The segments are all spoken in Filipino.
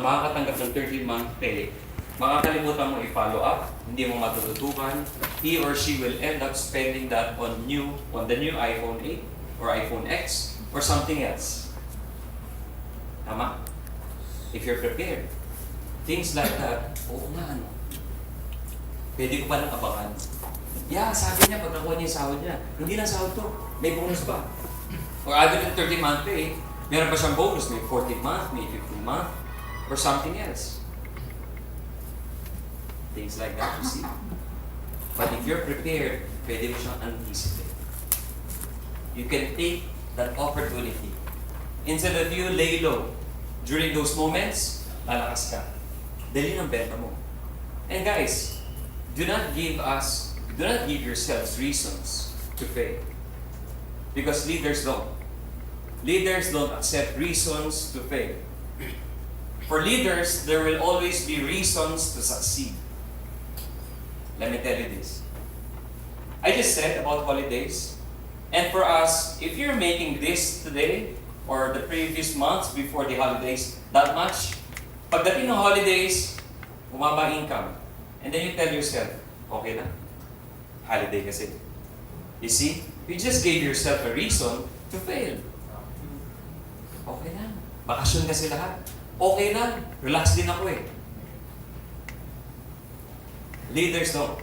makakatanggap ng 13-month pay, makakalimutan mo i-follow up, hindi mo matututukan, he or she will end up spending that on the new iPhone 8 or iPhone X or something else. Tama? If you're prepared. Things like that, oo nga ano. Pwede ko palang abangan. Yeah, sabi niya, pag nakuha niya yung sahod niya, hindi lang sahod to, may bonus pa. Or other than 30-month pay, meron pa siyang bonus, may 14th month, may 15th month, or something else. Things like that, you see. But if you're prepared, pwede mo siyang anticipate. You can take that opportunity. Instead of you lay low, during those moments, lalakas ka. Dali ng benta mo. And guys, do not give yourselves reasons to fail. Because leaders don't. Leaders don't accept reasons to fail. For leaders, there will always be reasons to succeed. Let me tell you this. I just said about holidays. And for us, if you're making this today, or the previous months before the holidays, that much, pagdating ng holidays, bumaba income. And then you tell yourself, okay na, holiday kasi. You see, you just gave yourself a reason to fail. Okay lang, bakasyon kasi lahat. Okay lang, relax din ako eh. Leaders don't.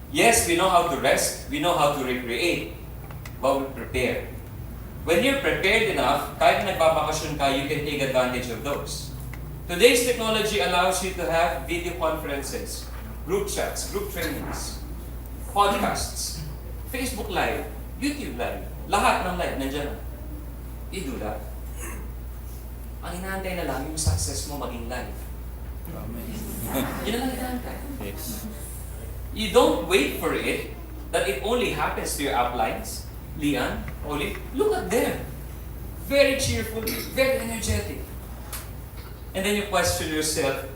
Yes, we know how to rest, we know how to recreate, but we prepare. When you're prepared enough, kahit nagbabakasyon ka, you can take advantage of those. Today's technology allows you to have video conferences, group chats, group trainings, podcasts, Facebook Live, YouTube Live. Lahat ng live, nandiyan na. You do that. Ang inaantay na lang yung success mo maging live. Yun ang inaantay. You don't wait for it, that it only happens to your uplines. Lian, Oli, look at them. Very cheerful, very energetic. And then you question yourself,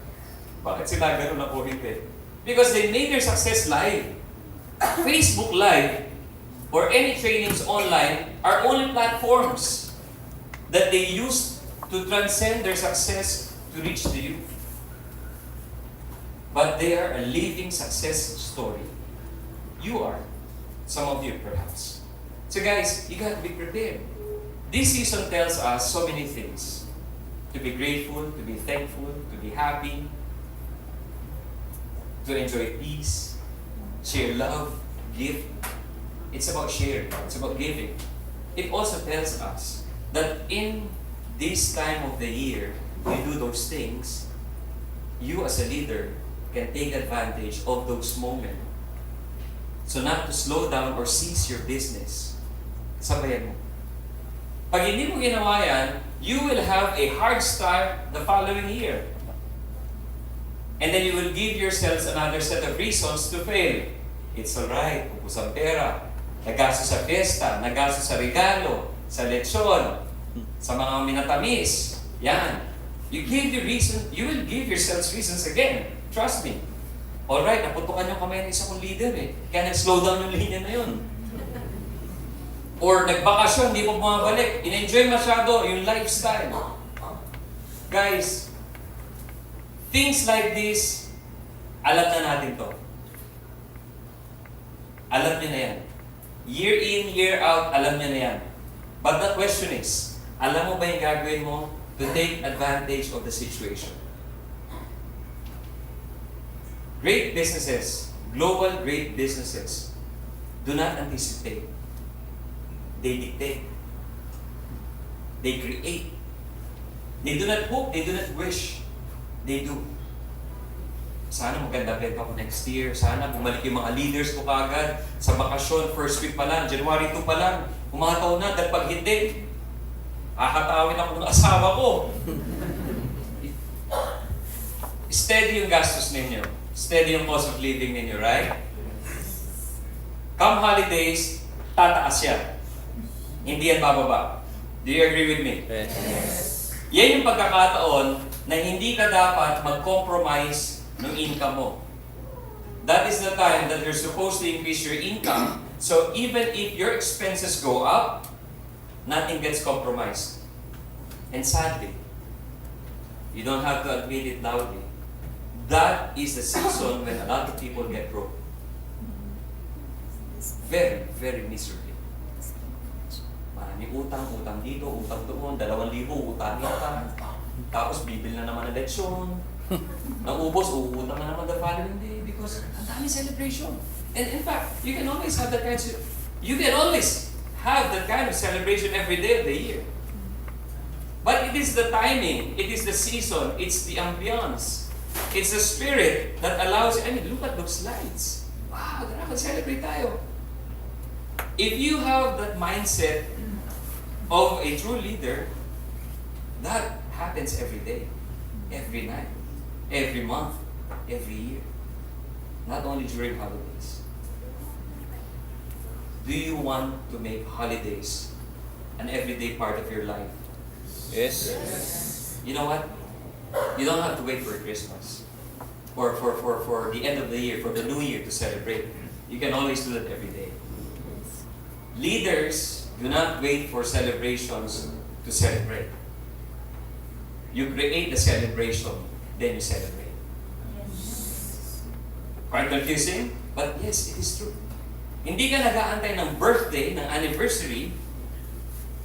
bakit sila ganun ako hindi? Because they made their success live. Facebook Live or any trainings online are only platforms that they use to transcend their success to reach to you. But they are a living success story. You are. Some of you perhaps. So guys, you got to be prepared. This season tells us so many things. To be grateful, to be thankful, to be happy, to enjoy peace, share love, give. It's about sharing. It's about giving. It also tells us that in this time of the year, we do those things, you as a leader can take advantage of those moments. So not to slow down or cease your business. Sabayan mo. Pag hindi mo ginawa yan, you will have a hard start the following year. And then you will give yourselves another set of reasons to fail. It's alright, upos ang pera, nagasto sa fiesta, nagasto sa regalo, sa lechon, sa mga minatamis. Yan. You will give yourselves reasons again. Trust me. Alright, naputukan yung kamay ng isa kong leader eh. Kaya nag-slow down yung linya na yun. Or nagbakasyon, hindi mo bumabalik. In-enjoy masyado yung lifestyle. Guys, things like this, alam na natin to. Alam niyo na yan. Year in, year out, alam niyo na yan. But the question is, alam mo ba yung gagawin mo to take advantage of the situation? Great businesses, global great businesses, do not anticipate. They dictate. They create. They do not hope, they do not wish. They do. Sana maganda benta ko next year. Sana bumalik yung mga leaders ko kagad sa bakasyon, first week pa lang, January 2 pa lang. Umataw na, dahil pag hindi, kakatawin ako ng asawa ko. Steady yung gastos ninyo. Steady yung cost of living ninyo, right? Come holidays, tataas yan. Hindi yan bababa. Do you agree with me? Yes. Yan yung pagkakataon na hindi ka dapat mag-compromise ng income mo. That is the time that you're supposed to increase your income. So even if your expenses go up, nothing gets compromised. And sadly, You don't have to admit it loudly. That is the season when a lot of people get broke. Very, very miserably. Maraming utang dito, utang doon, 2,000, utangin ka. Tapos bibil na naman ang leksyon. Naubos, uutang na naman the following day because ang daming celebration. And in fact, you can always have that kind of celebration every day of the year. But it is the timing, it is the season, it's the ambience, it's the spirit that allows, look at those lights. Wow, dapat celebrate tayo. If you have that mindset of a true leader, that happens every day, every night, every month, every year. Not only during holidays. Do you want to make holidays an everyday part of your life? Yes. You know what? You don't have to wait for Christmas or for the end of the year, for the new year to celebrate. You can always do that every day. Leaders do not wait for celebrations to celebrate. You create the celebration, then you celebrate. Quite confusing, but yes, it is true. Hindi ka nag-aantay ng birthday, ng anniversary,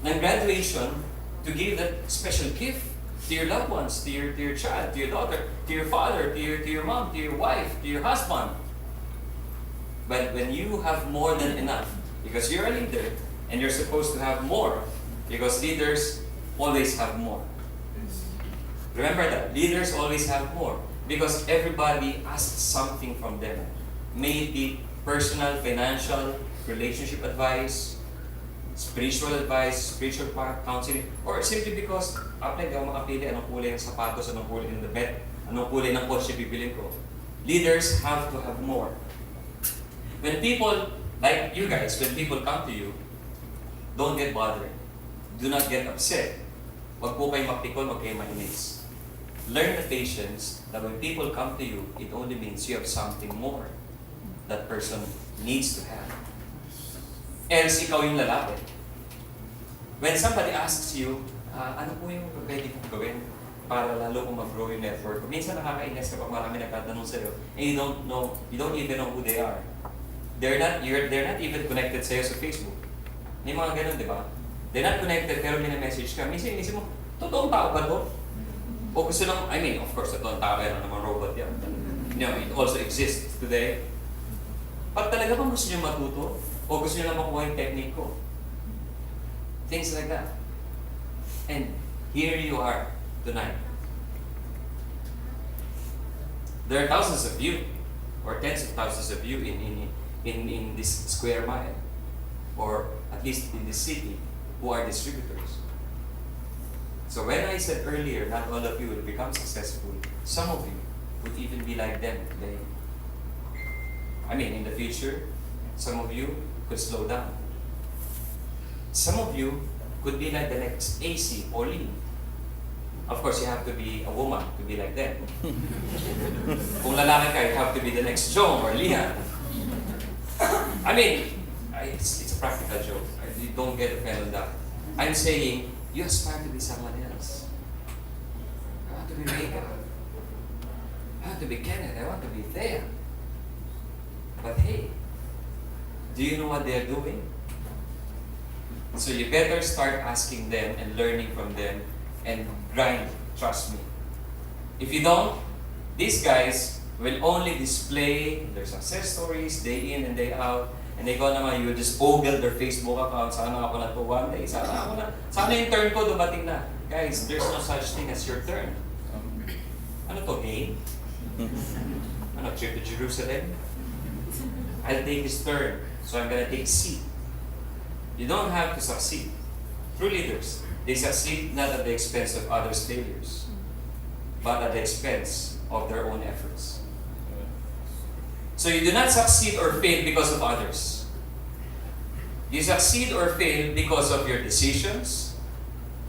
ng graduation to give that special gift to your loved ones, to your child, to your daughter, to your father, to your mom, to your wife, to your husband. But when you have more than enough, because you're a leader and you're supposed to have more, because leaders always have more. Remember that. Leaders always have more because everybody asks something from them. May it be personal, financial, relationship advice, spiritual advice, spiritual counseling, or simply because after hindi ako makapili anong kulay ng sapatos, anong kulay ng damit, anong kulay ng kotse bibilin ko. Leaders have to have more. When people, like you guys, when people come to you, don't get bothered. Do not get upset. Wag po kayo mapikon, wag kayo mainis. Learn the patience that when people come to you, it only means you have something more that person needs to have. Else, ikaw yung lalapit. When somebody asks you, ano po yung pwede kong gawin para lalo kong mag-grow yung network? Minsan nakakainis kapag marami nagtatanong sa'yo and you don't even know who they are. They're not even connected sa'yo sa Facebook. May mga ganun, di ba? They're not connected pero may na-message ka. Minsan inisip mo, totoong tao ba to? O gusto lang, of course, totoong tao yan naman robot yan. It also exists today. Pag talaga bang gusto nyo matuto? O gusto nyo lang makuha yung technique ko? Things like that. And here you are tonight. There are thousands of you, or tens of thousands of you in this square mile, or at least in this city, who are distributors. So when I said earlier, not all of you will become successful, some of you would even be like them today. In the future, some of you could slow down. Some of you could be like the next AC or Lee. Of course, you have to be a woman to be like them. Kung lalaki ka, you have to be the next Joe or Leah. It's a practical joke. You don't get offended on that. I'm saying, you aspire to be someone else. I want to be Vega. I want to be Kenneth. I want to be Thea. But hey, do you know what they're doing? So you better start asking them and learning from them and grind, trust me. If you don't, these guys will only display their success stories day in and day out, and ikaw naman, you just ogle their Facebook account, sana ako na to one day, sana yung turn ko dumating na. Guys, there's no such thing as your turn. Ano to, game? Trip to Jerusalem? I'll take his turn, so I'm gonna take C. You don't have to succeed. True leaders, they succeed not at the expense of others' failures, but at the expense of their own efforts. So you do not succeed or fail because of others. You succeed or fail because of your decisions,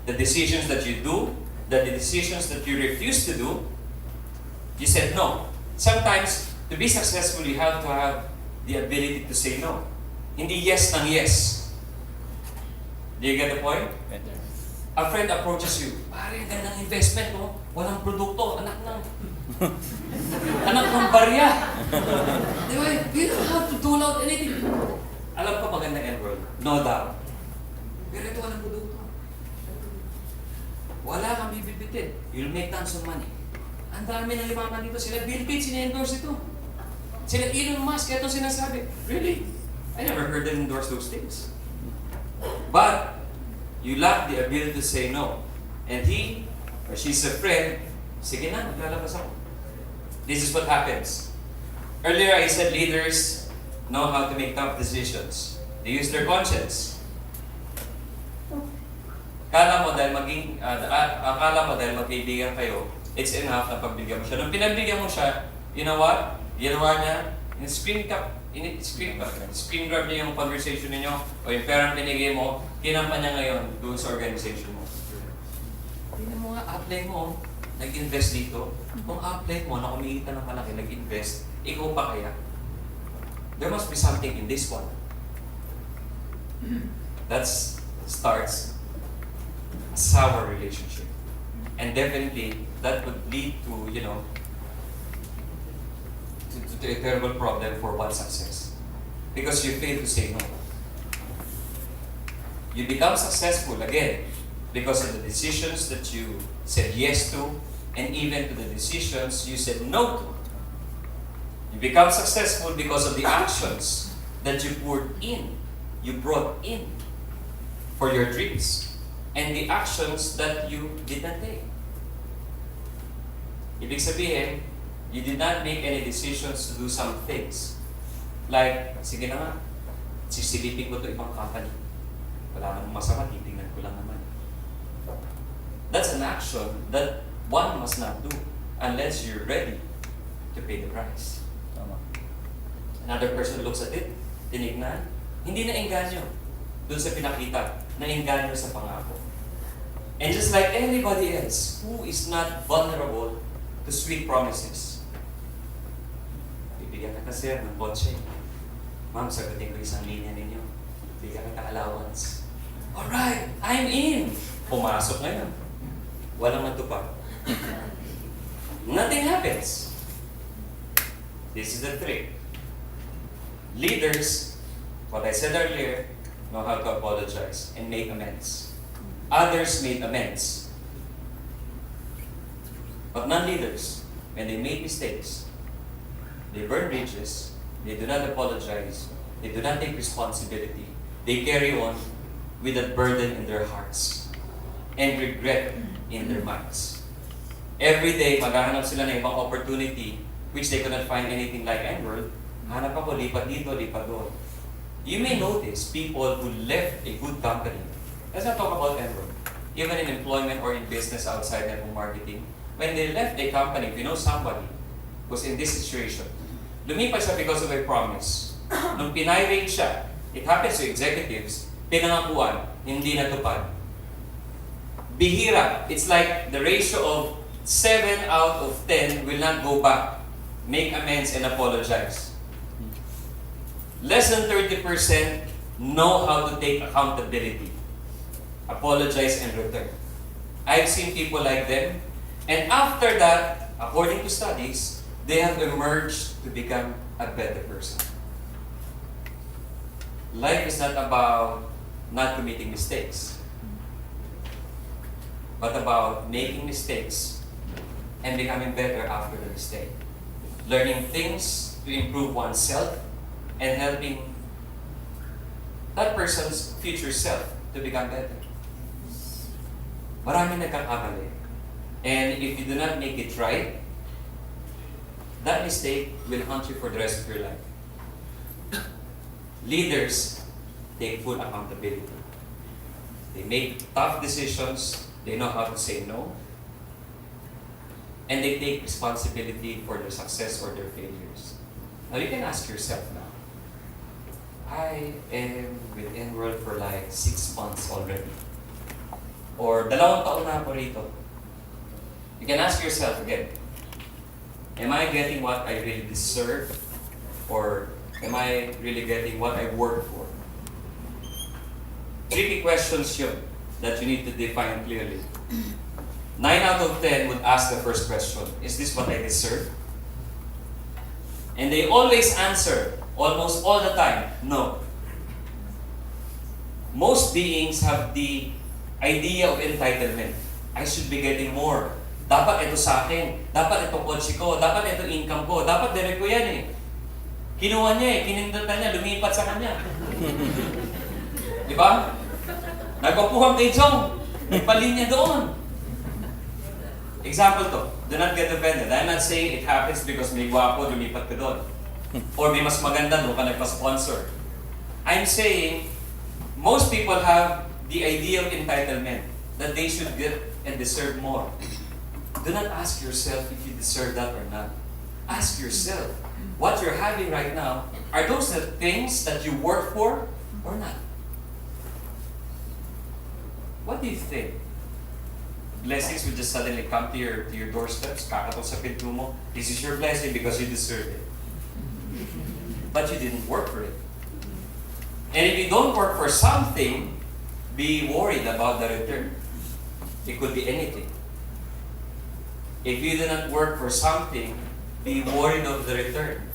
the decisions that you do, the decisions that you refuse to do. You said no. Sometimes, to be successful, you have to have the ability to say no. Hindi yes ng yes. Do you get the point? A friend approaches you, pare, ang gandang investment, no? Walang produkto, anak ng barya. Di ba? You don't have to dole out anything. Alam ko maganda Nworld, no doubt. Pero ito walang produkto. Wala kang bibibitin. You'll make tons of money. Ang dami ng limaman dito. Sila Bill Gates, sina-endorse ito. Sila Elon Musk, ito sinasabi. Really? I never heard them endorse those things. But, you lack the ability to say no. And he or she's a friend, sige na, maglalabas ako. This is what happens. Earlier I said leaders know how to make tough decisions. They use their conscience. Akala mo dahil magkaibigan kayo, it's enough na pagbigyan mo siya. Nung pinagbigyan mo siya, you know what? Ginawa niya, screen grab niya yung conversation ninyo o yung perang binigay mo, kinampa niya ngayon doon sa organization mo. Tingnan mo nga, apply mo, nag-invest dito. Kung apply mo na kumikita ng malaki, nag-invest, ikaw pa kaya? There must be something in this one. That starts a sour relationship. And definitely, that would lead to, to a terrible problem for one's success. Because you fail to say no. You become successful again because of the decisions that you said yes to, and even to the decisions you said no to. You become successful because of the actions that you poured in, you brought in for your dreams, and the actions that you did not take. Ibig sabihin, you did not make any decisions to do some things. Like, sige na nga, sisilipin ko to ibang company. Wala namang masama, titingnan ko lang naman. That's an action that one must not do unless you're ready to pay the price. Another person looks at it, tinignan, hindi na-engganyo dun sa pinakita, na-engganyo sa pangako. And just like everybody else who is not vulnerable to sweet promises, bibigyan ka sir ng kotse. Ma'am, sagutin ko isang linya ninyo. Bigyan ka allowance. Alright, I'm in! Pumasok ngayon. Walang natupad. Nothing happens. This is the trick. Leaders, what I said earlier, know how to apologize and make amends. Others made amends. But non-leaders, when they make mistakes, they burn bridges, they do not apologize, they do not take responsibility, they carry on with that burden in their hearts and regret in their minds. Every day, maghahanap sila ng ibang opportunity which they could not find anything like Nworld. Hanap ako, lipat dito, lipat doon. You may notice people who left a good company. Let's not talk about Nworld. Even in employment or in business outside network marketing, when they left a company, if you know somebody who's in this situation, lumipat siya because of a promise. Nung pinirate siya, it happens to executives, pinangakuan, hindi natupad. Bihira, it's like the ratio of 7 out of 10 will not go back, make amends and apologize. Less than 30% know how to take accountability, apologize and return. I've seen people like them, and after that, according to studies, they have emerged to become a better person. Life is not about not committing mistakes, but about making mistakes and becoming better after the mistake. Learning things to improve oneself and helping that person's future self to become better. Maraming nagkakamali. And if you do not make it right, that mistake will haunt you for the rest of your life. Leaders take full accountability. They make tough decisions, they know how to say no, and they take responsibility for their success or their failures. Now you can ask yourself now, I am with Nworld for like 6 months already. Or 2 taon na ako rito. You can ask yourself again, am I getting what I really deserve? Or am I really getting what I work for? Tricky questions yun that you need to define clearly. 9 out of 10 would ask the first question, is this what I deserve? And they always answer, almost all the time, no. Most beings have the idea of entitlement. I should be getting more. Dapat ito sa akin. Dapat ito kotse ko. Dapat ito income ko. Dapat direct ko yan eh. Kinuha niya eh. Kinindutan niya. Lumipat sa kanya. Diba? Nagpapuhang kay Jong. Nagpalin niya doon. Example to. Do not get offended. I'm not saying it happens because may gwapo, lumipat ka doon. Or may mas maganda, doon ka nagpa-sponsor. I'm saying, most people have the idea of entitlement. That they should get and deserve more. Do not ask yourself if you deserve that or not. Ask yourself, what you're having right now, are those the things that you work for or not? What do you think? Blessings will just suddenly come to your doorsteps, kakatok sa pinto mo. This is your blessing because you deserve it. But you didn't work for it. And if you don't work for something, be worried about the return. It could be anything. If you do not work for something, be worried of the return.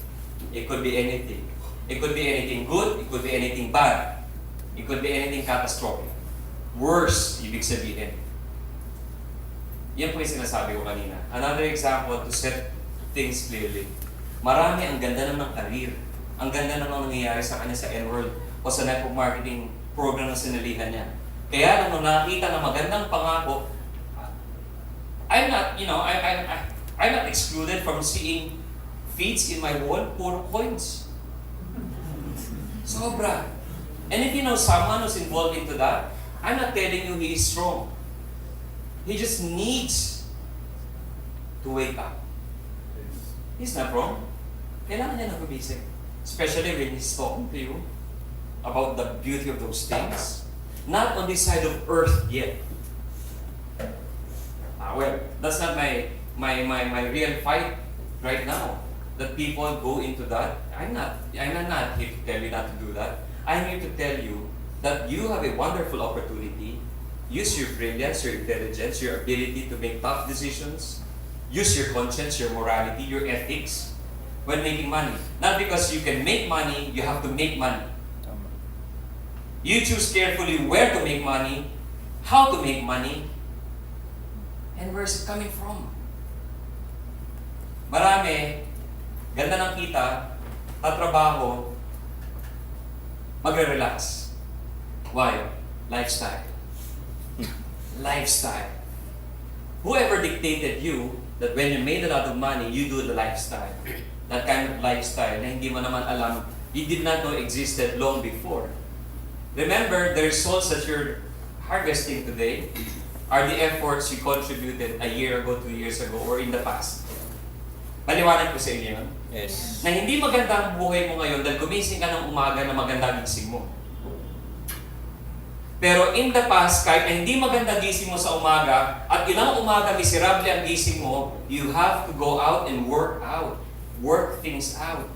It could be anything. It could be anything good, it could be anything bad. It could be anything catastrophic. Worse, ibig sabihin. Yan po yung sinasabi ko kanina. Another example to set things clearly. Marami ang ganda ng career. Ang ganda ng nangyayari sa kanya sa Nworld o sa network marketing program na sinalihan niya. Kaya nung nakita na magandang pangako, I'm not excluded from seeing feeds in my wall, puro coins. Sobra. And if you know someone who's involved into that, I'm not telling you he is strong. He just needs to wake up. He's not wrong. Kailangan niya na gumising. Especially when he's talking to you about the beauty of those things. Not on this side of earth yet. Well, that's not my real fight right now. That people go into that. I'm not here to tell you not to do that. I'm here to tell you that you have a wonderful opportunity. Use your brilliance, your intelligence, your ability to make tough decisions. Use your conscience, your morality, your ethics when making money. Not because you can make money, you have to make money. You choose carefully where to make money, how to make money, and where is it coming from? Marami, ganda ng kita, tatrabaho, magre-relax. Why? Lifestyle. Lifestyle. Whoever dictated you that when you made a lot of money, you do the lifestyle. That kind of lifestyle na hindi mo naman alam, you did not know existed long before. Remember, the results that you're harvesting today are the efforts you contributed a year ago, 2 years ago, or in the past. Paliwanag ko sa inyo yun. Yes. Na hindi maganda ang buhay mo ngayon dahil gumising ka ng umaga na maganda ang gising mo. Pero in the past, kahit na hindi maganda gising mo sa umaga, at ilang umaga miserable ang gising mo, you have to go out and work out. Work things out.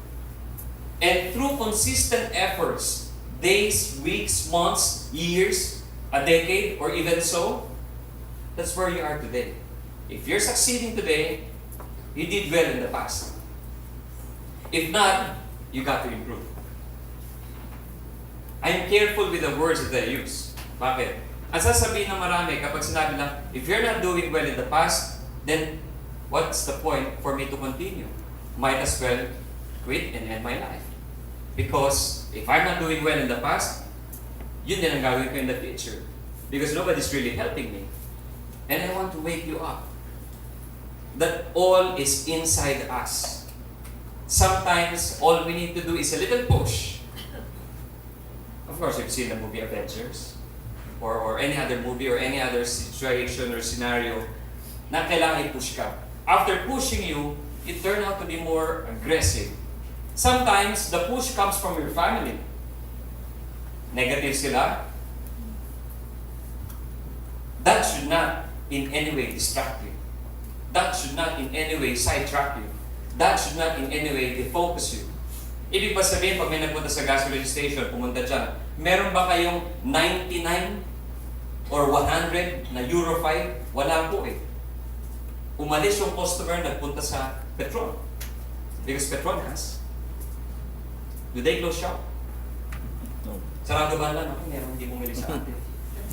And through consistent efforts, days, weeks, months, years, a decade, or even so, that's where you are today. If you're succeeding today, you did well in the past. If not, you got to improve. I'm careful with the words that I use. Bakit? Ang sasabihin ng marami kapag sinabi na, if you're not doing well in the past, then what's the point for me to continue? Might as well quit and end my life. Because if I'm not doing well in the past, yun din ang gawin ko in the future. Because nobody's really helping me. And I want to wake you up. That all is inside us. Sometimes, all we need to do is a little push. Of course, you've seen the movie Avengers. Or any other movie or any other situation or scenario na kailangan i-push ka. After pushing you, it turned out to be more aggressive. Sometimes, the push comes from your family. Negative sila. That should not in any way distract you. That should not in any way sidetrack you. That should not in any way defocus you. Ibig ba sabihin, pag may nagpunta sa gasoline station, pumunta dyan, meron ba kayong 99 or 100 na Euro 5, wala po eh. Umalis yung customer, nagpunta sa Petron. Because Petron has. Do they close shop? No. Sarado ba lang? Ako, meron hindi bumili sa atin.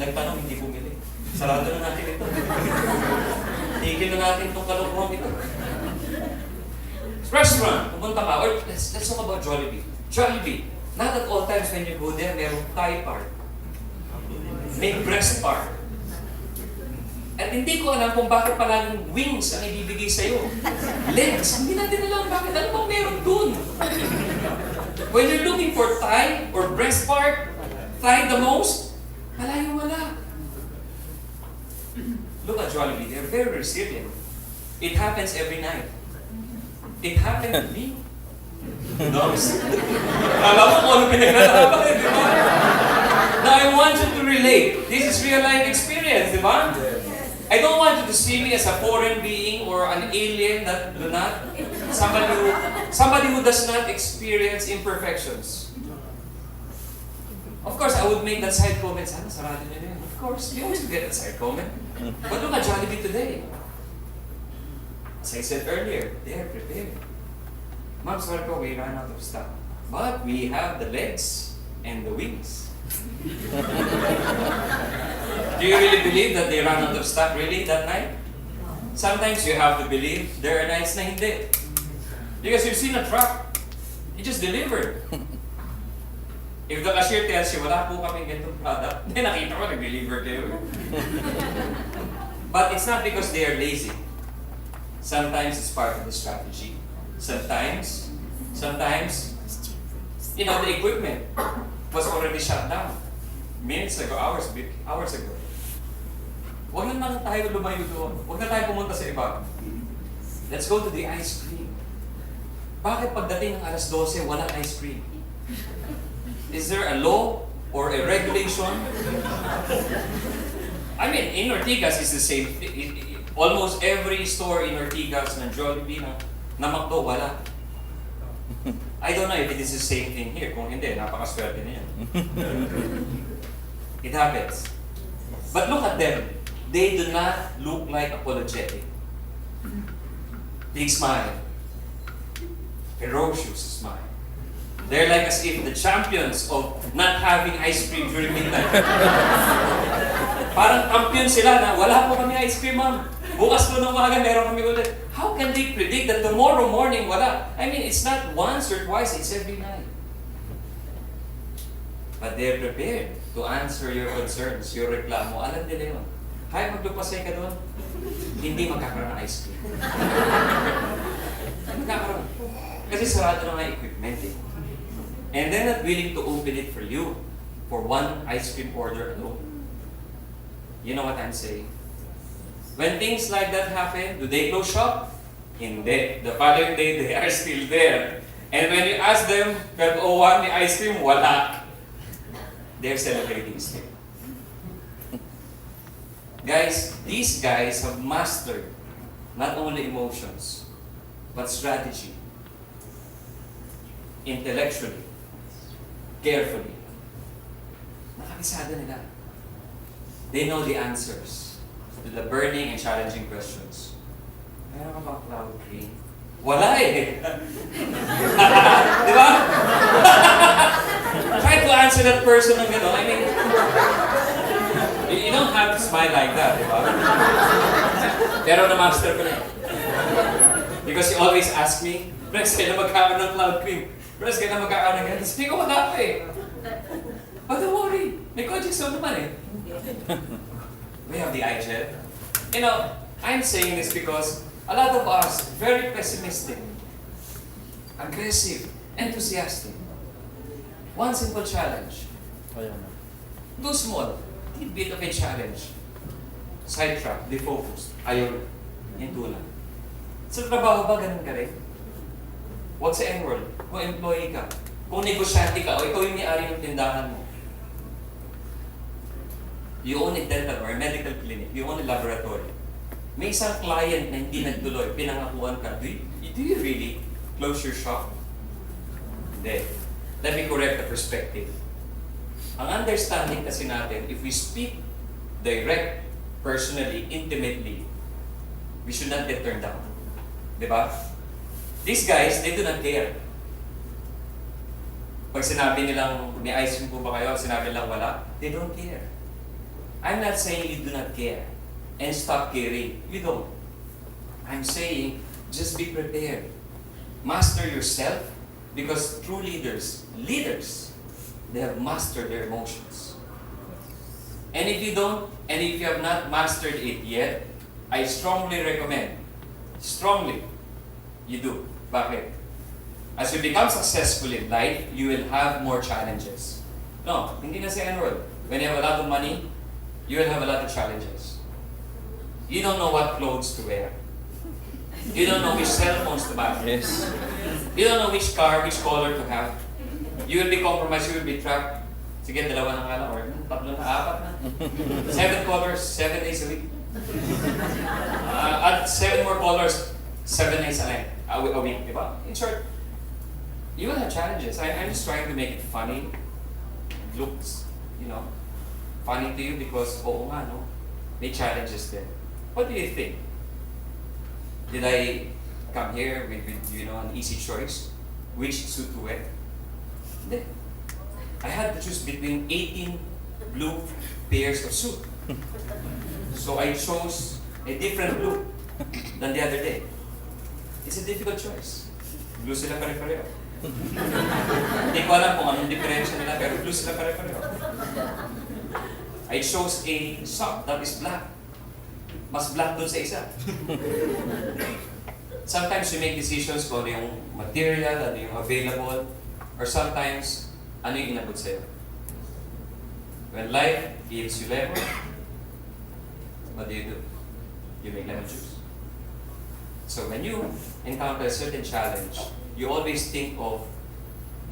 Nagtanong, hindi bumili. Sarado na natin ito. Tigil na natin itong kalungkong ito. Restaurant, pumunta ka, or let's talk about Jollibee. Jollibee, not at all times when you go there, merong thigh part. May breast part. At hindi ko alam kung bakit palaging wings ang ibibigay sa'yo. Legs, hindi natin alam bakit. Ano bang meron dun? When you're looking for thigh or breast part, thigh the most, wala. Look at Jollibee, they're very resilient. It happens every night. It happened to me. No? Alam mo kung ano pinaglalaban, di ba? Now I want you to relate. This is real life experience, di ba? I don't want you to see me as a foreign being or an alien that do not, somebody who does not experience imperfections. Of course, I would make that side comment. Sana sarado nyo yun. Of course, you always get that side comment. But look at Jollibee today. As I said earlier, they are prepared. Ma'am, sorry po, we ran out of stock. But we have the legs and the wings. Do you really believe that they ran out of stock really that night? Sometimes you have to believe there are nights na hindi. Because you've seen a truck. He just delivered. If the cashier tells you, wala po kaming ganitong product, then nakita ko, nag-deliver kayo. But it's not because they are lazy. Sometimes it's part of the strategy. Sometimes, you know, the equipment was already shut down. Minutes ago, hours ago. Huwag na tayo lumayo doon. Huwag na tayo pumunta sa iba. Let's go to the ice cream. Bakit pagdating ng alas 12, walang ice cream? Is there a law or a regulation? I mean, in Ortigas, it's the same thing. Almost every store in Ortigas, ng Jollibee, na McDo, wala. I don't know if it is the same thing here. Kung hindi, napakaswerte niya. It happens. But look at them. They do not look like apologetic. Big smile. Ferocious smile. They're like as if the champions of not having ice cream during midnight. Parang champion sila na, wala po kami ice cream, ma'am. Bukas po ng umaga, meron kami ulit. How can they predict that tomorrow morning, wala? I mean, it's not once or twice, it's every night. But they're prepared to answer your concerns, your reklamo. Alam nila yun. Hay, maglupasay ka doon. Hindi magkakaroon ng ice cream. Magkakaroon. Kasi sarado na nga equipment eh. And they're not willing to open it for you for one ice cream order alone. You know what I'm saying? When things like that happen, do they close shop? Hindi. The following day, they are still there. And when you ask them, 12:01, may ice cream, wala. They're celebrating still. Guys, these guys have mastered not only emotions, but strategy. Intellectually. Carefully. Nakabisado nila. They know the answers to the burning and challenging questions. Meron ka ba cloud cream? Wala eh! Di ba? Try to answer that person ng gano'n. I mean, you don't have to smile like that, di ba? Pero na-master ko na. Because he always ask me, Pres, kailan magkakaroon ng cloud cream? Pres, kailan magkakaroon ng gano'n? Sabi ko, wala pa eh. But don't worry, may Kojic Stone naman eh. We have the iJet. You know, I'm saying this because a lot of us, very pessimistic, aggressive, enthusiastic. One simple challenge. Too small. Little bit of a challenge. Sidetrack, defocused. Ayaw. Hinto lang. Sa trabaho ba, ganun ka rin? Huwag sa Nworld. Kung employee ka. Kung negosyante ka, o ikaw yung may-ari ng tindahan mo. You own a dental or a medical clinic. You own a laboratory. May isang client na hindi nagtuloy, pinangakuan ka. Do you really close your shop? Hindi. Let me correct the perspective. Ang understanding kasi natin, if we speak direct, personally, intimately, we should not get turned down. Diba? These guys, they do not care. Pag sinabi nilang, may ice cream po ba kayo, sinabi nilang wala, they don't care. I'm not saying you do not care and stop caring. You don't. I'm saying, just be prepared. Master yourself, because true leaders, they have mastered their emotions. And if you don't, and if you have not mastered it yet, I strongly recommend, you do. Bakit? As you become successful in life, you will have more challenges. No, hindi na sa Nworld. When you have a lot of money, you will have a lot of challenges. You don't know what clothes to wear. You don't know which cell phones to buy. Yes. You don't know which car, which color to have. You will be compromised, you will be trapped. Sige, dalawa na nga lang, or tatlo na, apat na. 7 colors, 7 days a week. At 7 more colors, 7 days a week, diba? In short, you will have challenges. I'm just trying to make it funny. It looks, funny to you because, oo nga, no? May challenges there. What do you think? Did I come here with an easy choice? Which suit to wear? Hindi. I had to choose between 18 blue pairs of suit. So I chose a different blue than the other day. It's a difficult choice. Blue sila pare-pareho. Hindi ko alam kung anong diferensya nila, pero blue sila pare-pareho. I chose a sock that is black. Mas black dun sa isa. Sometimes you make decisions kung ano yung material, ano yung available, or sometimes, ano yung inabot sa'yo. When life gives you lemon, what do? You make lemon juice. So when you encounter a certain challenge, you always think of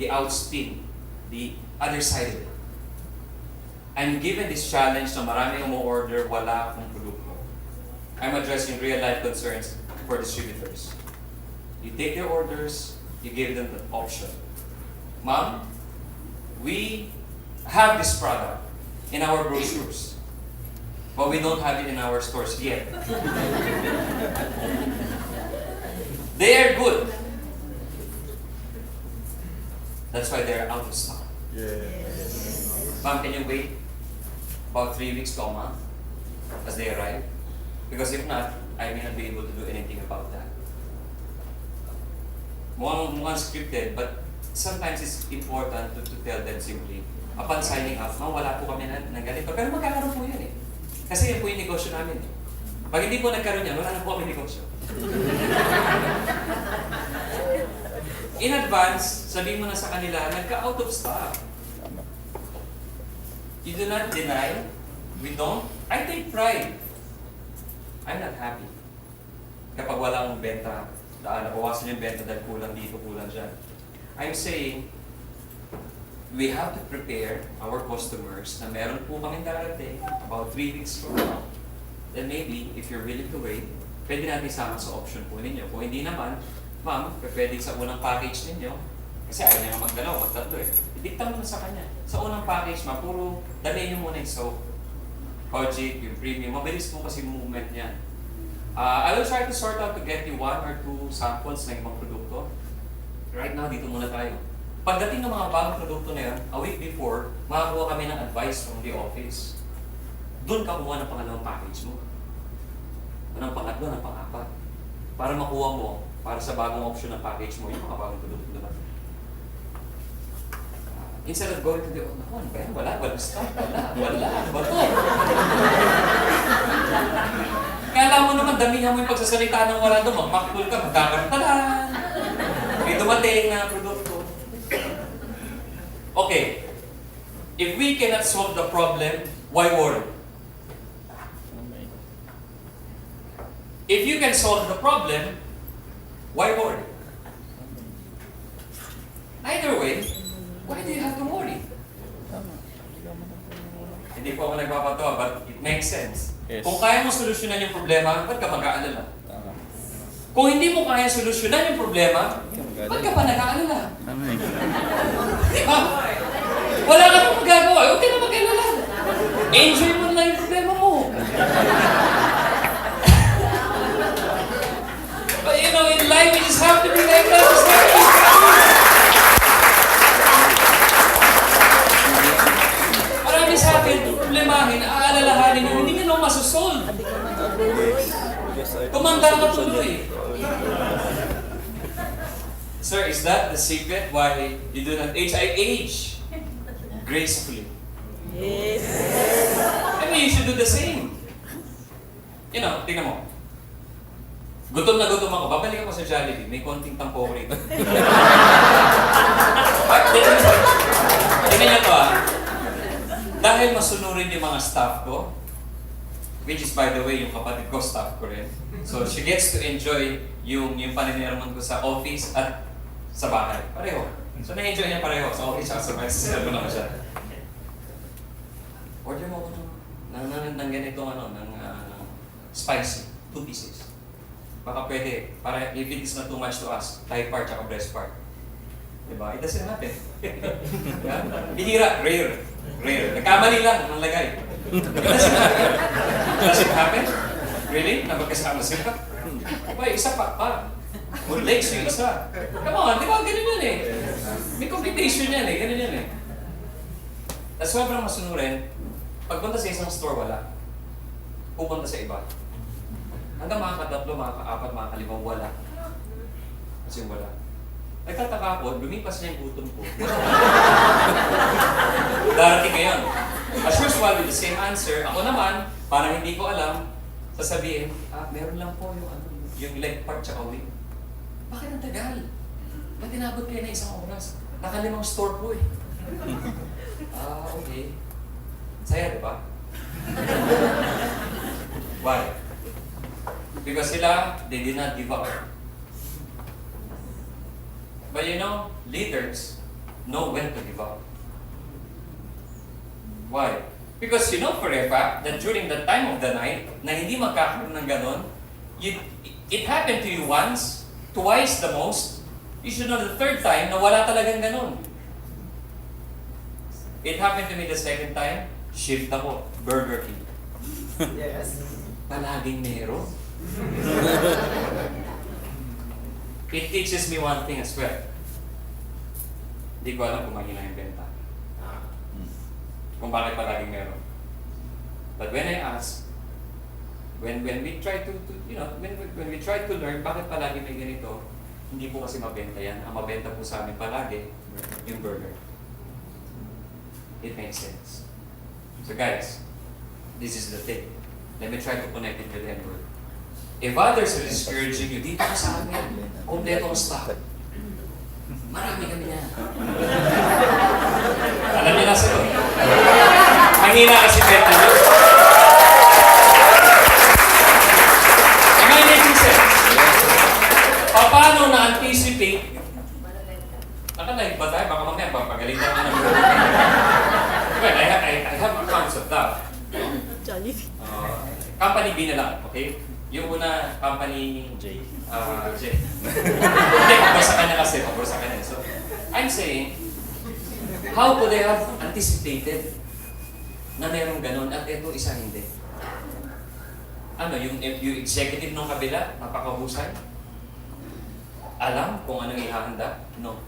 the outspin, the other side of it. I'm given this challenge na maraming umu-order, wala akong produkto. I'm addressing real-life concerns for distributors. You take their orders, you give them the option. Mom, we have this product in our brochures, but we don't have it in our stores yet. They are good. That's why they're out of stock. Yes. Mom, can you wait about 3 weeks to a month as they arrive? Because if not, I may not be able to do anything about that. Mukhang scripted, but sometimes it's important to tell them simply, upon signing up, wala po kami ng ganito. Pero magkakaroon po yan eh. Kasi yan po yung negosyo namin eh. Pag hindi po nagkaroon yan, wala na po kami negosyo. In advance, sabihin mo na sa kanila, nagka-out of stock. You do not deny, we don't. I take pride. I'm not happy. Kapag wala akong benta, nabawasan yung benta dahil kulang dito, kulang dyan. I'm saying, we have to prepare our customers na meron po kaming darating about 3 weeks from now. Then maybe, if you're willing to wait, pwede natin isama sa option po ninyo. Kung hindi naman, ma'am, pwede sa unang package ninyo, kasi ayaw niya magdalaw, magtatlo eh. Idikta mo na sa kanya. Sa unang package, ma'am, puro dalhin niyo muna yung soap, Kojic, yung premium. Mabilis po kasi movement niya. I will try to sort out to get you 1 or 2 samples ng ibang produkto. Right now, dito muna tayo. Pagdating ng mga bagong produkto na yan, a week before, makakuha kami ng advice from the office. Doon ka kumuha ng pangalawang package mo. Ng pangatlo, ng pang-apat. Para makuha mo, para sa bagong option ng package mo, yung mga bagong produkto naman. Instead of going to the, wala, stock, wala, bato. Kaya alam mo naman, damihan mo yung pagsasalita ng wala doon, magmaktul ka, magkakartalan. May dumating na produkto. Okay, if we cannot solve the problem, why worry? If you can solve the problem, why worry? Either way, why do you have to worry? Hindi po ako nagpapatawa, but it makes sense. Yes. Kung kaya mo solusyonan yung problema, ba't ka mag-aalala? Kung hindi mo kaya solusyonan yung problema, ba't ka pa nag-aalala? Di ba? Wala ka pang magagawa, huwag ka na mag-aalala. Enjoy mo lang yung problema mo. But you know, in life, you just have to be like that. Just have to be marami sa akin, problemahin, aalalahanin nyo, hindi nyo masosolve. Kumanda ka tuloy. Sir, is that the secret why you do not age? I age gracefully. Yes. I mean, you should do the same. You know, tingnan mo. Gutom na gutom ako. Babalik ako sa Jollibee. May konting tampo rito. Tingnan niyo to Dahil masunurin yung mga staff ko, which is by the way, yung kapatid ko, staff ko rin. So she gets to enjoy yung paniniraman ko sa office at sa bahay. Pareho. So na-enjoy niya pareho sa office at sa bahay. Sinabi naman siya. Order mo ako ng ganito, ng spicy. 2 pieces. Baka pwede. Para if it is not too much to us, thigh part at breast part. Diba? It doesn't happen. Bihira. Rare. Nagkamali lang ng lagay. Does it happen? Really? Na magkasama sila? Diba, isa pa. More legs yung isa. Come on, di ba? Ganun yan eh. May competition yan eh. Ganun yan eh. At sobrang masunurin, pagpunta sa isang store, wala. Pupunta sa iba. Hanggang makakatatlo, makakaapat, makakalimang, wala. Kasi wala. Nagtataka ako, lumipas na yung gutom ko. Darating ngayon. As usual, with the same answer, ako naman, para hindi ko alam, sasabihin, meron lang po yung leg part tsaka wing. Bakit ang tagal? Ba't tinabot kayo na isang oras? Nakalimang store po eh. Okay. Saya, di ba? Why? Because sila, they did not give up. But you know, leaders know when to give up. Why? Because you know for a fact that during the time of the night, na hindi magkakaroon ng ganon, it happened to you once, twice the most, you should know the third time na wala talagang ganon. It happened to me the second time, shift ako, Burger King. Yes. Palaging meron. It teaches me one thing as well. Hindi ko alam kung mahina yung benta. Kung bakit palaging meron. But when I ask, when we try to when we try to learn bakit palagi may ganito, hindi po kasi mabenta yan. Ang mabenta po sa amin palagi, yung burger. It makes sense. So guys, this is the thing. Let me try to connect it with Nworld. If others are discouraging you, dito ka sa amin, kompleto ang stock. Marami kami niya. Alam niyo na sila. Mahina kasi benta niyo. Am I making sense? Paano na-anticipate? Nakalive ba tayo? Baka mamaya, papagaling na naman. Well, I have accounts of that. Company B na lang, okay? Yung una, company J. Hindi, pabor sa kanya kasi, pabor sa kanya. So, I'm saying, how could they have anticipated na merong ganun at ito isa hindi? Yung executive ng kabila, napakahusay? Alam kung anong ihahanda? No.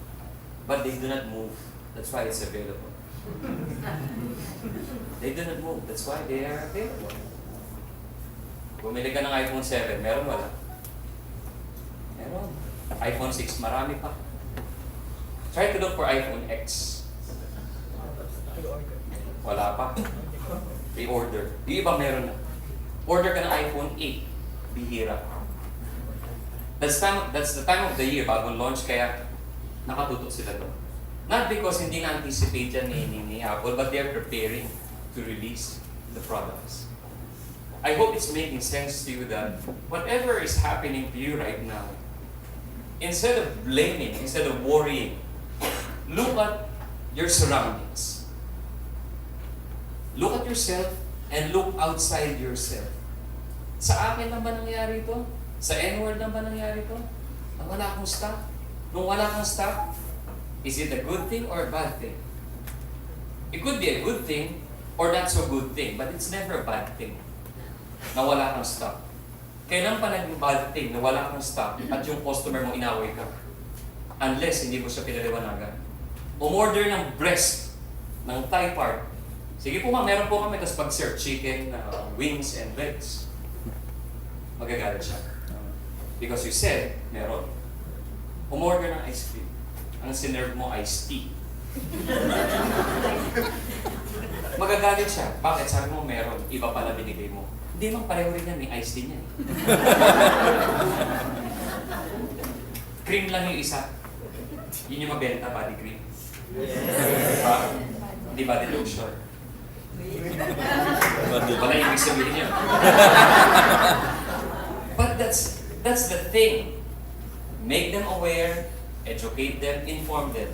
But they do not move. That's why it's available. They do not move. That's why they are available. Bumili ka ng iPhone 7, meron wala? Meron. iPhone 6, marami pa. Try to look for iPhone X. Wala pa. Pre-order. Yung iba meron na. Order ka ng iPhone 8, bihira. That's the time of the year bago launch, kaya nakatutok sila doon. Not because hindi na-anticipate yan ni Apple, but they are preparing to release the products. I hope it's making sense to you that whatever is happening to you right now, instead of blaming, instead of worrying, look at your surroundings. Look at yourself and look outside yourself. Sa akin lang ba nangyari ito? Sa Nworld lang ba nangyari ito? Nung wala akong staff? Nung wala kang staff? Is it a good thing or a bad thing? It could be a good thing or not so good thing, but it's never a bad thing. na wala kang stock? Kailan pa naging bad thing na wala kang stock at yung customer mo inaway ka? Unless hindi mo siya pinaliwanagan. Umorder ng breast, ng thigh part. Sige po ma'am, meron po kami, tapos pag-serve chicken, wings, and legs. Magagalit siya. Because you said, meron. Umorder ng ice cream. Ang sinerve mo, iced tea. Magagalit siya. Bakit? Sabi mo meron. Iba pala binigay mo. Hindi mang pareho rin yan. May iced tea niya. Cream lang yung isa. Yun yung mabenta, body cream. Diba? Hindi body lotion. Wala yung ibig sabihin yun. But that's the thing. Make them aware, educate them, inform them.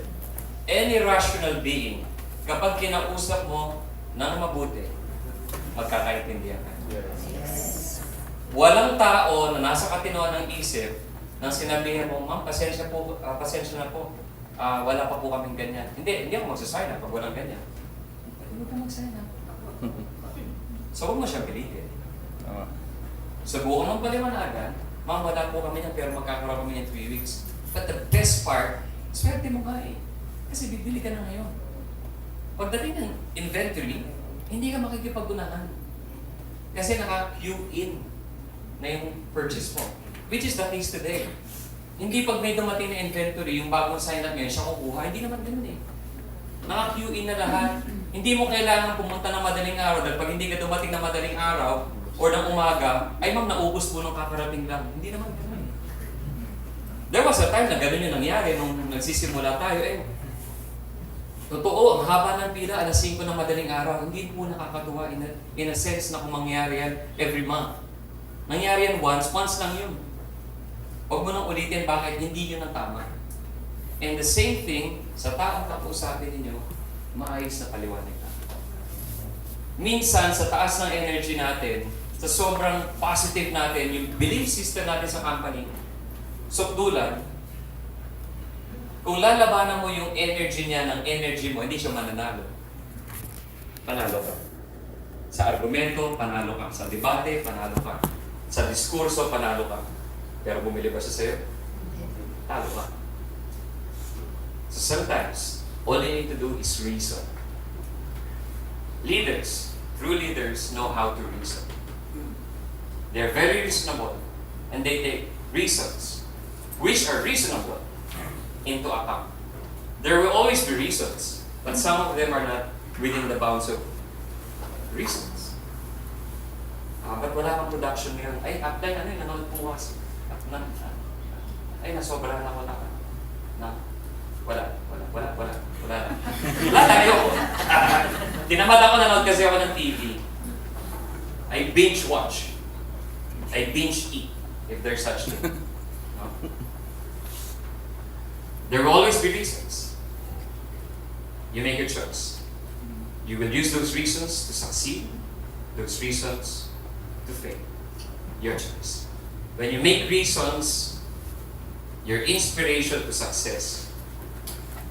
Any rational being, kapag kinausap mo ng mabuti, magkakaintindihan ka. Walang tao na nasa katinoan ng isip nang sinabihan mo, ma'am, pasensya na po. Wala pa po kaming ganyan. Hindi ako magsasign up pag walang ganyan. Hindi mo ka mag-sign up. So huwag mo siyang pilitin. Subukan ng paliwanagan, ma'am, wala po kami yan, pero magkakaroon kami in 3 weeks. But the best part, swerte mo nga eh. Kasi bibili ka na ngayon. Pagdating ng inventory, hindi ka makikipag-unahan. Kasi naka-queue in na yung purchase mo. Which is the case today. Hindi pag may dumating na inventory, yung bagong sign up ngayon, siya kukuha, hindi naman ganun eh. Naka-queue in na lahat. Hindi mo kailangan pumunta ng madaling araw dahil pag hindi ka dumating ng madaling araw o ng umaga, ay ma'am, naubos po nung kakarating lang. Hindi naman ganun eh. There was a time na ganun yung nangyari nung nagsisimula tayo eh. Totoo, ang haba ng pila, alas 5 ng madaling araw, hindi po nakakatuwa in a sense na kung mangyari yan every month. Nangyari yan once lang yun. Huwag mo nang ulitin bakit hindi yun ang tama. And the same thing, sa taong kausapin ninyo, maayos na paliwanag na. Minsan, sa taas ng energy natin, sa sobrang positive natin, yung belief system natin sa company, sukdulan, kung lalabanan mo yung energy niya ng energy mo, hindi siya mananalo. Panalo ka. Sa argumento, panalo ka. Sa debate, panalo ka. Sa diskurso, panalo ka. Pero bumili ba siya sa'yo? Talo ka. So sometimes, all you need to do is reason. Leaders, true leaders, know how to reason. They're very reasonable. And they take reasons, which are reasonable, into account. There will always be reasons, but some of them are not within the bounds of reasons. Ba't wala kang production ngayon? Ay, apply ano yun, nanonood pumas. Ay, nasobra na, wala ka. Wala ayoko. Tinamad ako nanood kasi ako ng TV. I binge watch. I binge eat, if there's such thing. No? There will always be reasons. You make your choice. You will use those reasons to succeed, those reasons to fail. Your choice. When you make reasons your inspiration to success,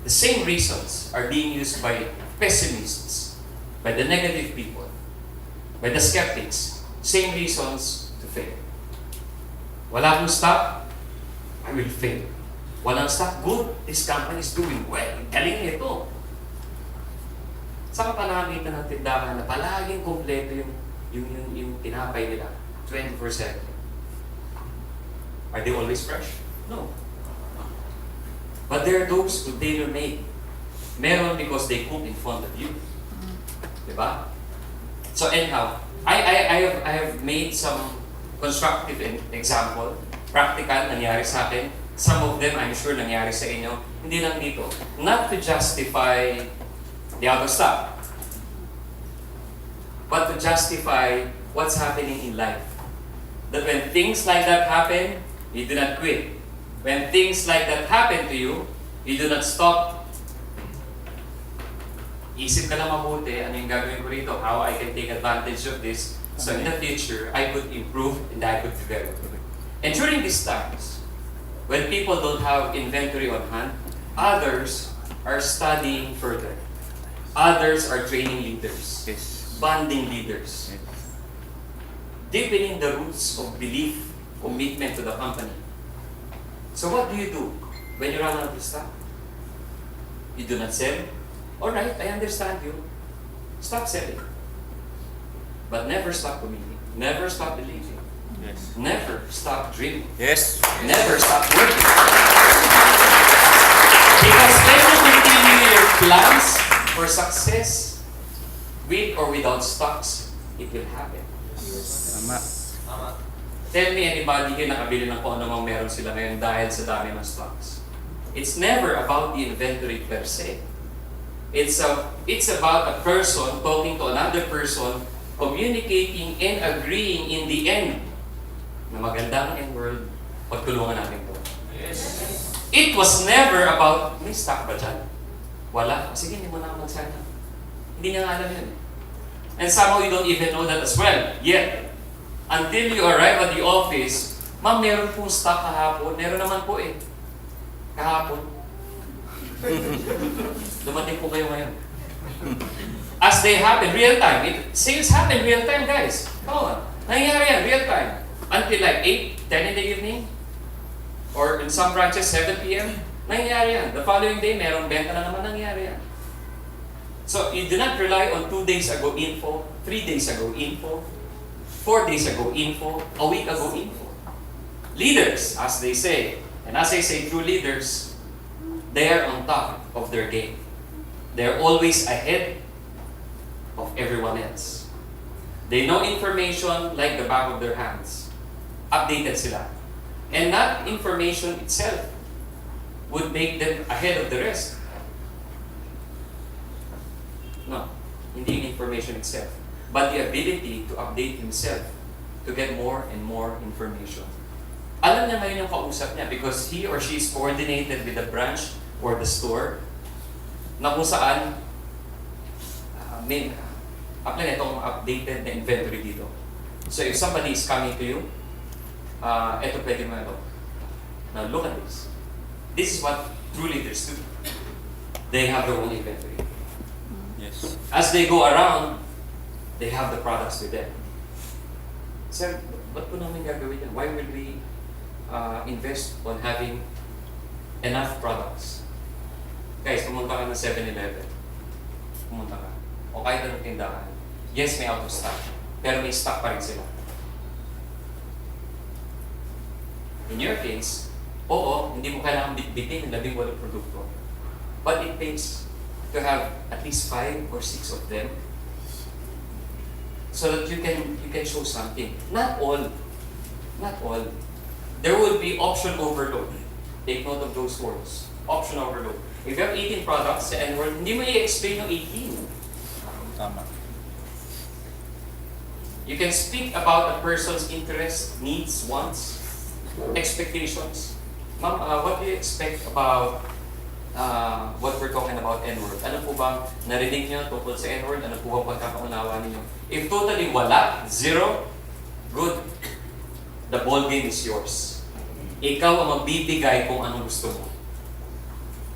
the same reasons are being used by pessimists, by the negative people, by the skeptics. Same reasons to fail. Wala akong stock, I will fail. Walang stock, good, this company is doing well. Galing nito. Saka pa nakakita ng tindahan na palaging kompleto yung tinapay nila 24/7. Are they always fresh? No. But there are those who tailor-made. Meron because they cook in front of you. Diba? So anyhow, I have made some constructive example, practical, nangyari sa akin. Some of them, I'm sure, nangyari sa inyo. Hindi lang dito. Not to justify the other stuff, but to justify what's happening in life. That when things like that happen, you do not quit. When things like that happen to you, you do not stop. Isip ka na mabuti, ano yung gagawin ko rito? How I can take advantage of this, so in the future, I could improve and I could develop. And during these times, when people don't have inventory on hand, others are studying further. Others are training leaders, bonding leaders. deepening the roots of belief, commitment to the company. So what do you do when you run out of stock? You do not sell? Alright, I understand you. Stop selling. But never stop committing. Never stop believing. Yes. Never stop dreaming. Yes. Never stop working. Because when you continue your plans for success, with or without stocks, it will happen. Tama. Tell me anybody here nakabili ng kung ano mang meron sila ngayon dahil sa dami ng stocks. It's never about the inventory per se. It's about a person talking to another person, communicating and agreeing in the end na maganda ang Nworld, pagtulungan natin to. Yes. It was never about, may stock ba dyan? Wala. Sige, hindi mo na magsana. Hindi niya nga alam yun. And somehow you don't even know that as well. Yet, until you arrive at the office, ma'am, meron pong stock kahapon. Meron naman po eh. Kahapon. Dumating po kayo ngayon. As they happen, real time. Sales happen real time, guys. Come on. Nangyayari yan, real time. Until like 8, 10 in the evening. Or in some branches, 7 p.m. Nangyayari yan. The following day, merong benta na naman nangyayari yan. So, you do not rely on 2 days ago info, 3 days ago info, 4 days ago info, a week ago info. Leaders, as they say, and as I say, true leaders, they are on top of their game. They are always ahead of everyone else. They know information like the back of their hands. Updated sila. And that information itself would make them ahead of the rest. No, hindi yung information itself, but the ability to update himself to get more and more information. Alam niya ngayon yung kausap niya because he or she is coordinated with the branch or the store na kung saan may apply itong updated na inventory dito. So if somebody is coming to you, eto pwede mo ito. Now look at this. This is what true leaders do. They have their own inventory. Yes. As they go around, they have the products with them. Sir, ba't po namin gagawin yan? Why will we invest on having enough products? Guys, pumunta ka ng 7-Eleven. Pumunta ka. O kahit anong tindahan. Yes, may out of stock. Pero may stock pa rin sila. In your case, oo, hindi mo kailangan bitbitin ng 18 produkto. But it pays to have at least 5 or 6 of them so that you can show something. Not all. There will be option overload. Take note of those words. Option overload. If you have 18 products sa Nworld, hindi mo i-explain yung 18. Tama. You can speak about a person's interest, needs, wants, expectations. Ma'am, what do you expect about what we're talking about Nworld? Ano po bang narinig niyo tungkol sa Nworld? Ano po bang pagkakaunawa ninyo? If totally wala, zero, good. The ball game is yours. Ikaw ang magbibigay kung anong gusto mo.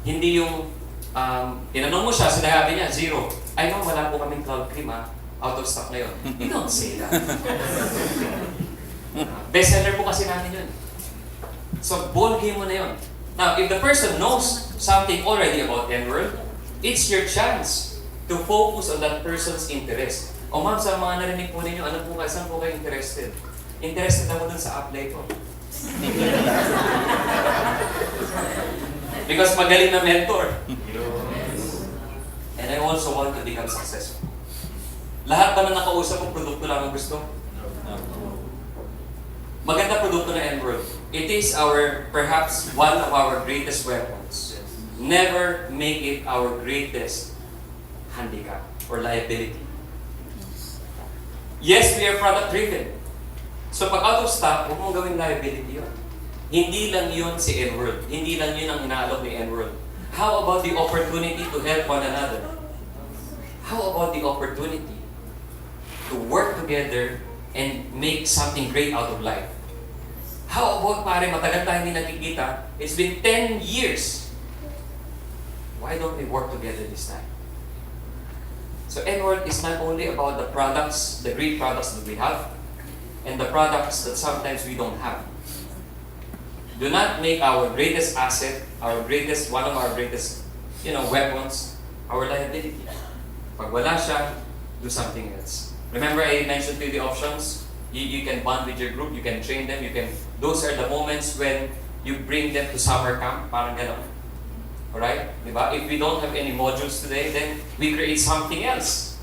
Hindi yung tinanong mo siya, sinabi niya, zero. Ay no, wala po kaming cloud cream out of stock ngayon. You don't say that. Bestseller po kasi namin yun. So, ball game mo na yun. Now, if the person knows something already about Nworld, it's your chance to focus on that person's interest. O ma'am, sa mga narinig po ninyo, ano po kayo, saan po kayo interested? Interested ako dun sa apply ko. Because magaling na mentor. And I also want to become successful. Lahat ba na nakausap kong produkto lang ang gusto? Maganda produkto na Nworld. It is perhaps one of our greatest weapons. Never make it our greatest handicap or liability. Yes, we are product driven. So pag out of stock, huwag mong gawing liability yun. Hindi lang yun si Nworld. Hindi lang yun ang inaalok ni Nworld. How about the opportunity to help one another? How about the opportunity to work together and make something great out of life? How about, pare, matagal tayo hindi nakikita. It's been 10 years. Why don't we work together this time? So Nworld is not only about the products, the great products that we have, and the products that sometimes we don't have. Do not make our greatest asset, one of our greatest, weapons, our liability. Pag wala siya, do something else. Remember I mentioned to you the options? You can bond with your group, you can train them, those are the moments when you bring them to summer camp, parang gano'n. Alright? Diba? If we don't have any modules today, then we create something else.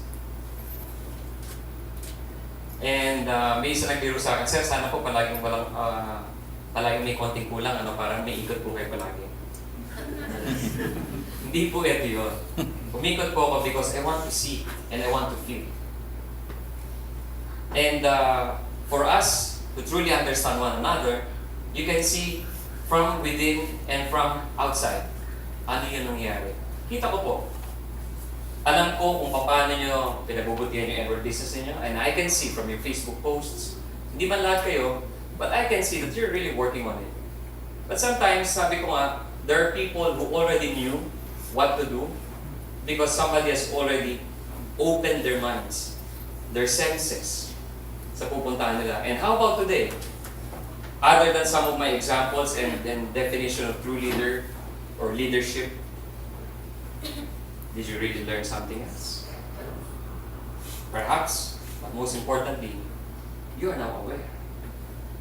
And may isa nagbiro sa akin, Sir, sana po palaging may konting kulang, parang may ikot po kayo palagi. Hindi po ito yun. Umikot po ako because I want to see and I want to feel. And for us to truly understand one another, you can see from within and from outside. Ano yun nangyari? Kita ko po. Alam ko kung paano nyo pinabubutihan yung Nworld business niyo, and I can see from your Facebook posts, hindi man lahat kayo, but I can see that you're really working on it. But sometimes, sabi ko nga, there are people who already knew what to do because somebody has already opened their minds, their senses, sa pupuntahan nila. And how about today? Other than some of my examples and definition of true leader or leadership, did you really learn something else? Perhaps, but most importantly, you are now aware.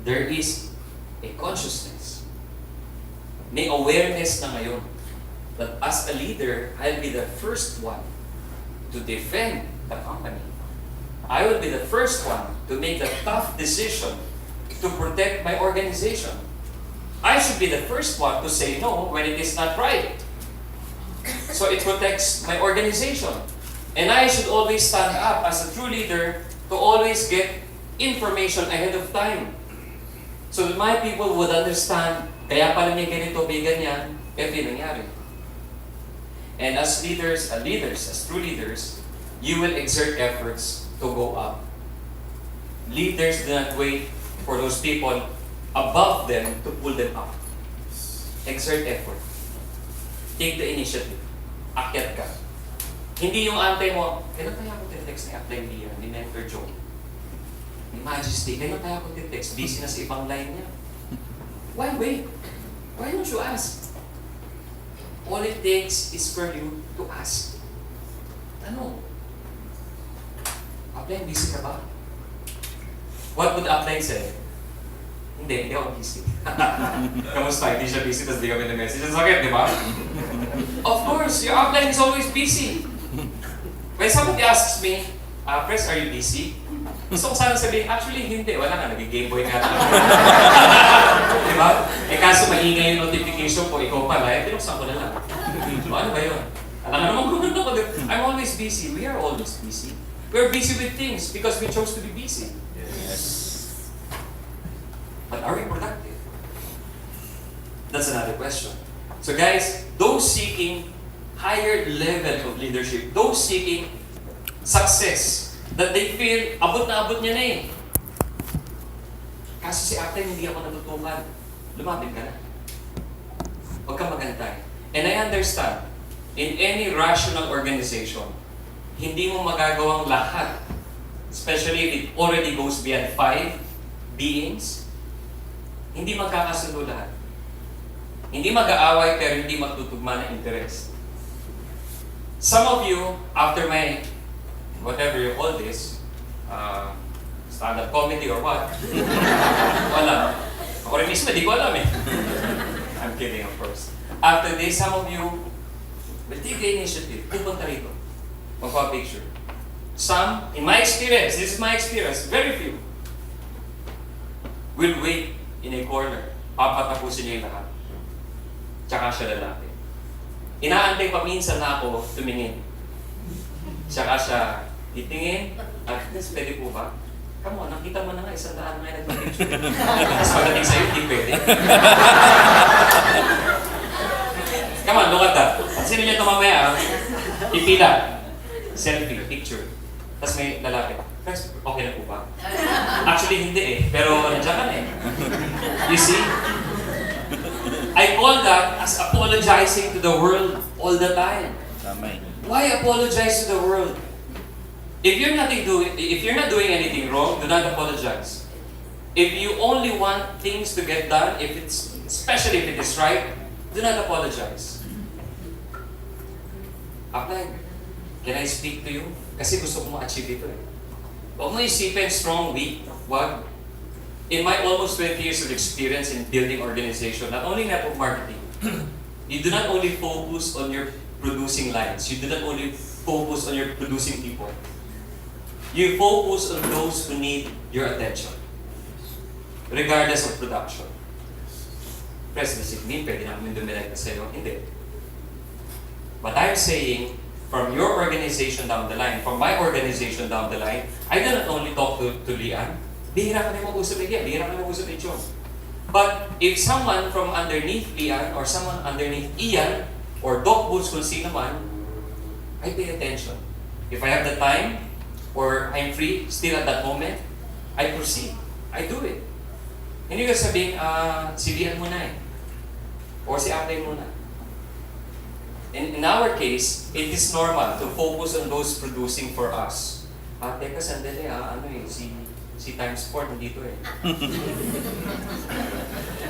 There is a consciousness. May awareness na ngayon that as a leader, I'll be the first one to defend the company. I will be the first one to make the tough decision to protect my organization. I should be the first one to say no when it is not right. So it protects my organization. And I should always stand up as a true leader to always get information ahead of time. So that my people would understand, kaya pala may ganito, may ganyan, ito yung nangyari. And as leaders, as true leaders, you will exert efforts to go up. Leaders do not wait for those people above them to pull them up. Exert effort. Take the initiative. Akyat ka. Hindi yung antay mo, kailan kaya ako text ni Apply Leah, ni Mentor Joe, ni Majesty, kailan kaya ako text, busy na sa ibang line niya. Why wait? Why don't you ask? All it takes is for you to ask. Ano? Apply, busy ka ba? What would Apply say? Hindi ako busy. Kamusta? Hindi siya busy, tapos di kami na-message. Ang sakit, di ba? Of course, your upline is always busy. When somebody asks me, Pres, are you busy? Gusto ko sana sabihin, actually hindi, wala nga, nag-Game Boy nga lang. Di ba? Eh kaso maingay yung notification po, ikaw pala, pinuksan ko na lang. Ano ba yun? Alam nga naman ko, I'm always busy. We are always busy. We're busy with things because we chose to be busy. Yes. But are we productive? That's another question. So guys, those seeking higher level of leadership, those seeking success, that they feel, abot na abot niya na eh. Kaso si Actain, hindi ako natutukan. Lumapit ka na. Huwag kang magantay. And I understand, in any rational organization, hindi mo magagawang lahat, especially if it already goes beyond 5 beings, hindi magkakasundo lahat. Hindi mag-aaway pero hindi magtutugma ng interest. Some of you, after my, whatever you call this, stand-up comedy or what, wala. Ako rin mismo, di ko alam eh. I'm kidding, of course. After this, some of you will take the initiative. Pupunta rito. Magpa-picture. Some, in my experience, this is my experience, very few, will wait in a corner. Papatapusin niya yung lahat. Tsaka siya lalapit. Inaantay pa minsan na ako tumingin. Tsaka siya titingin. At pwede po ba? Come on, nakita mo na nga, 100 na nga nagpa-picture. Tapos pagdating sa'yo, hindi pwede. Come on, look at that. Sino niya ito mamaya? Ipila. Selfie, picture. Tapos may lalapit. Guys, okay na po ba? Actually, hindi eh. Pero nandiyan ka na eh. You see? I call that as apologizing to the world all the time. Why apologize to the world? If you're not doing anything wrong, do not apologize. If you only want things to get done, especially if it is right, do not apologize. Apply. Can I speak to you? Kasi gusto ko ma-achieve ito eh. Huwag mo isipin strong, weak. Wag. In my almost 20 years of experience in building organization, not only network marketing, you do not only focus on your producing lines. You do not only focus on your producing people. You focus on those who need your attention, regardless of production. Press the signal, pwede namin dumilag ka sa'yo. Hindi. But I'm saying, from your organization down the line, from my organization down the line, I do not only talk to Lian, bihira kami mag-usap ni Lian, bihira kami mag-usap ni John. But if someone from underneath Lian, or someone underneath Ian, or Doc Boots, kung sino man, I pay attention. If I have the time, or I'm free, still at that moment, I proceed. I do it. Hindi ko sabihin, si Lian muna eh. Or si Ate muna. In our case, it is normal to focus on those producing for us. Teka, sandali si times 4 nandito eh.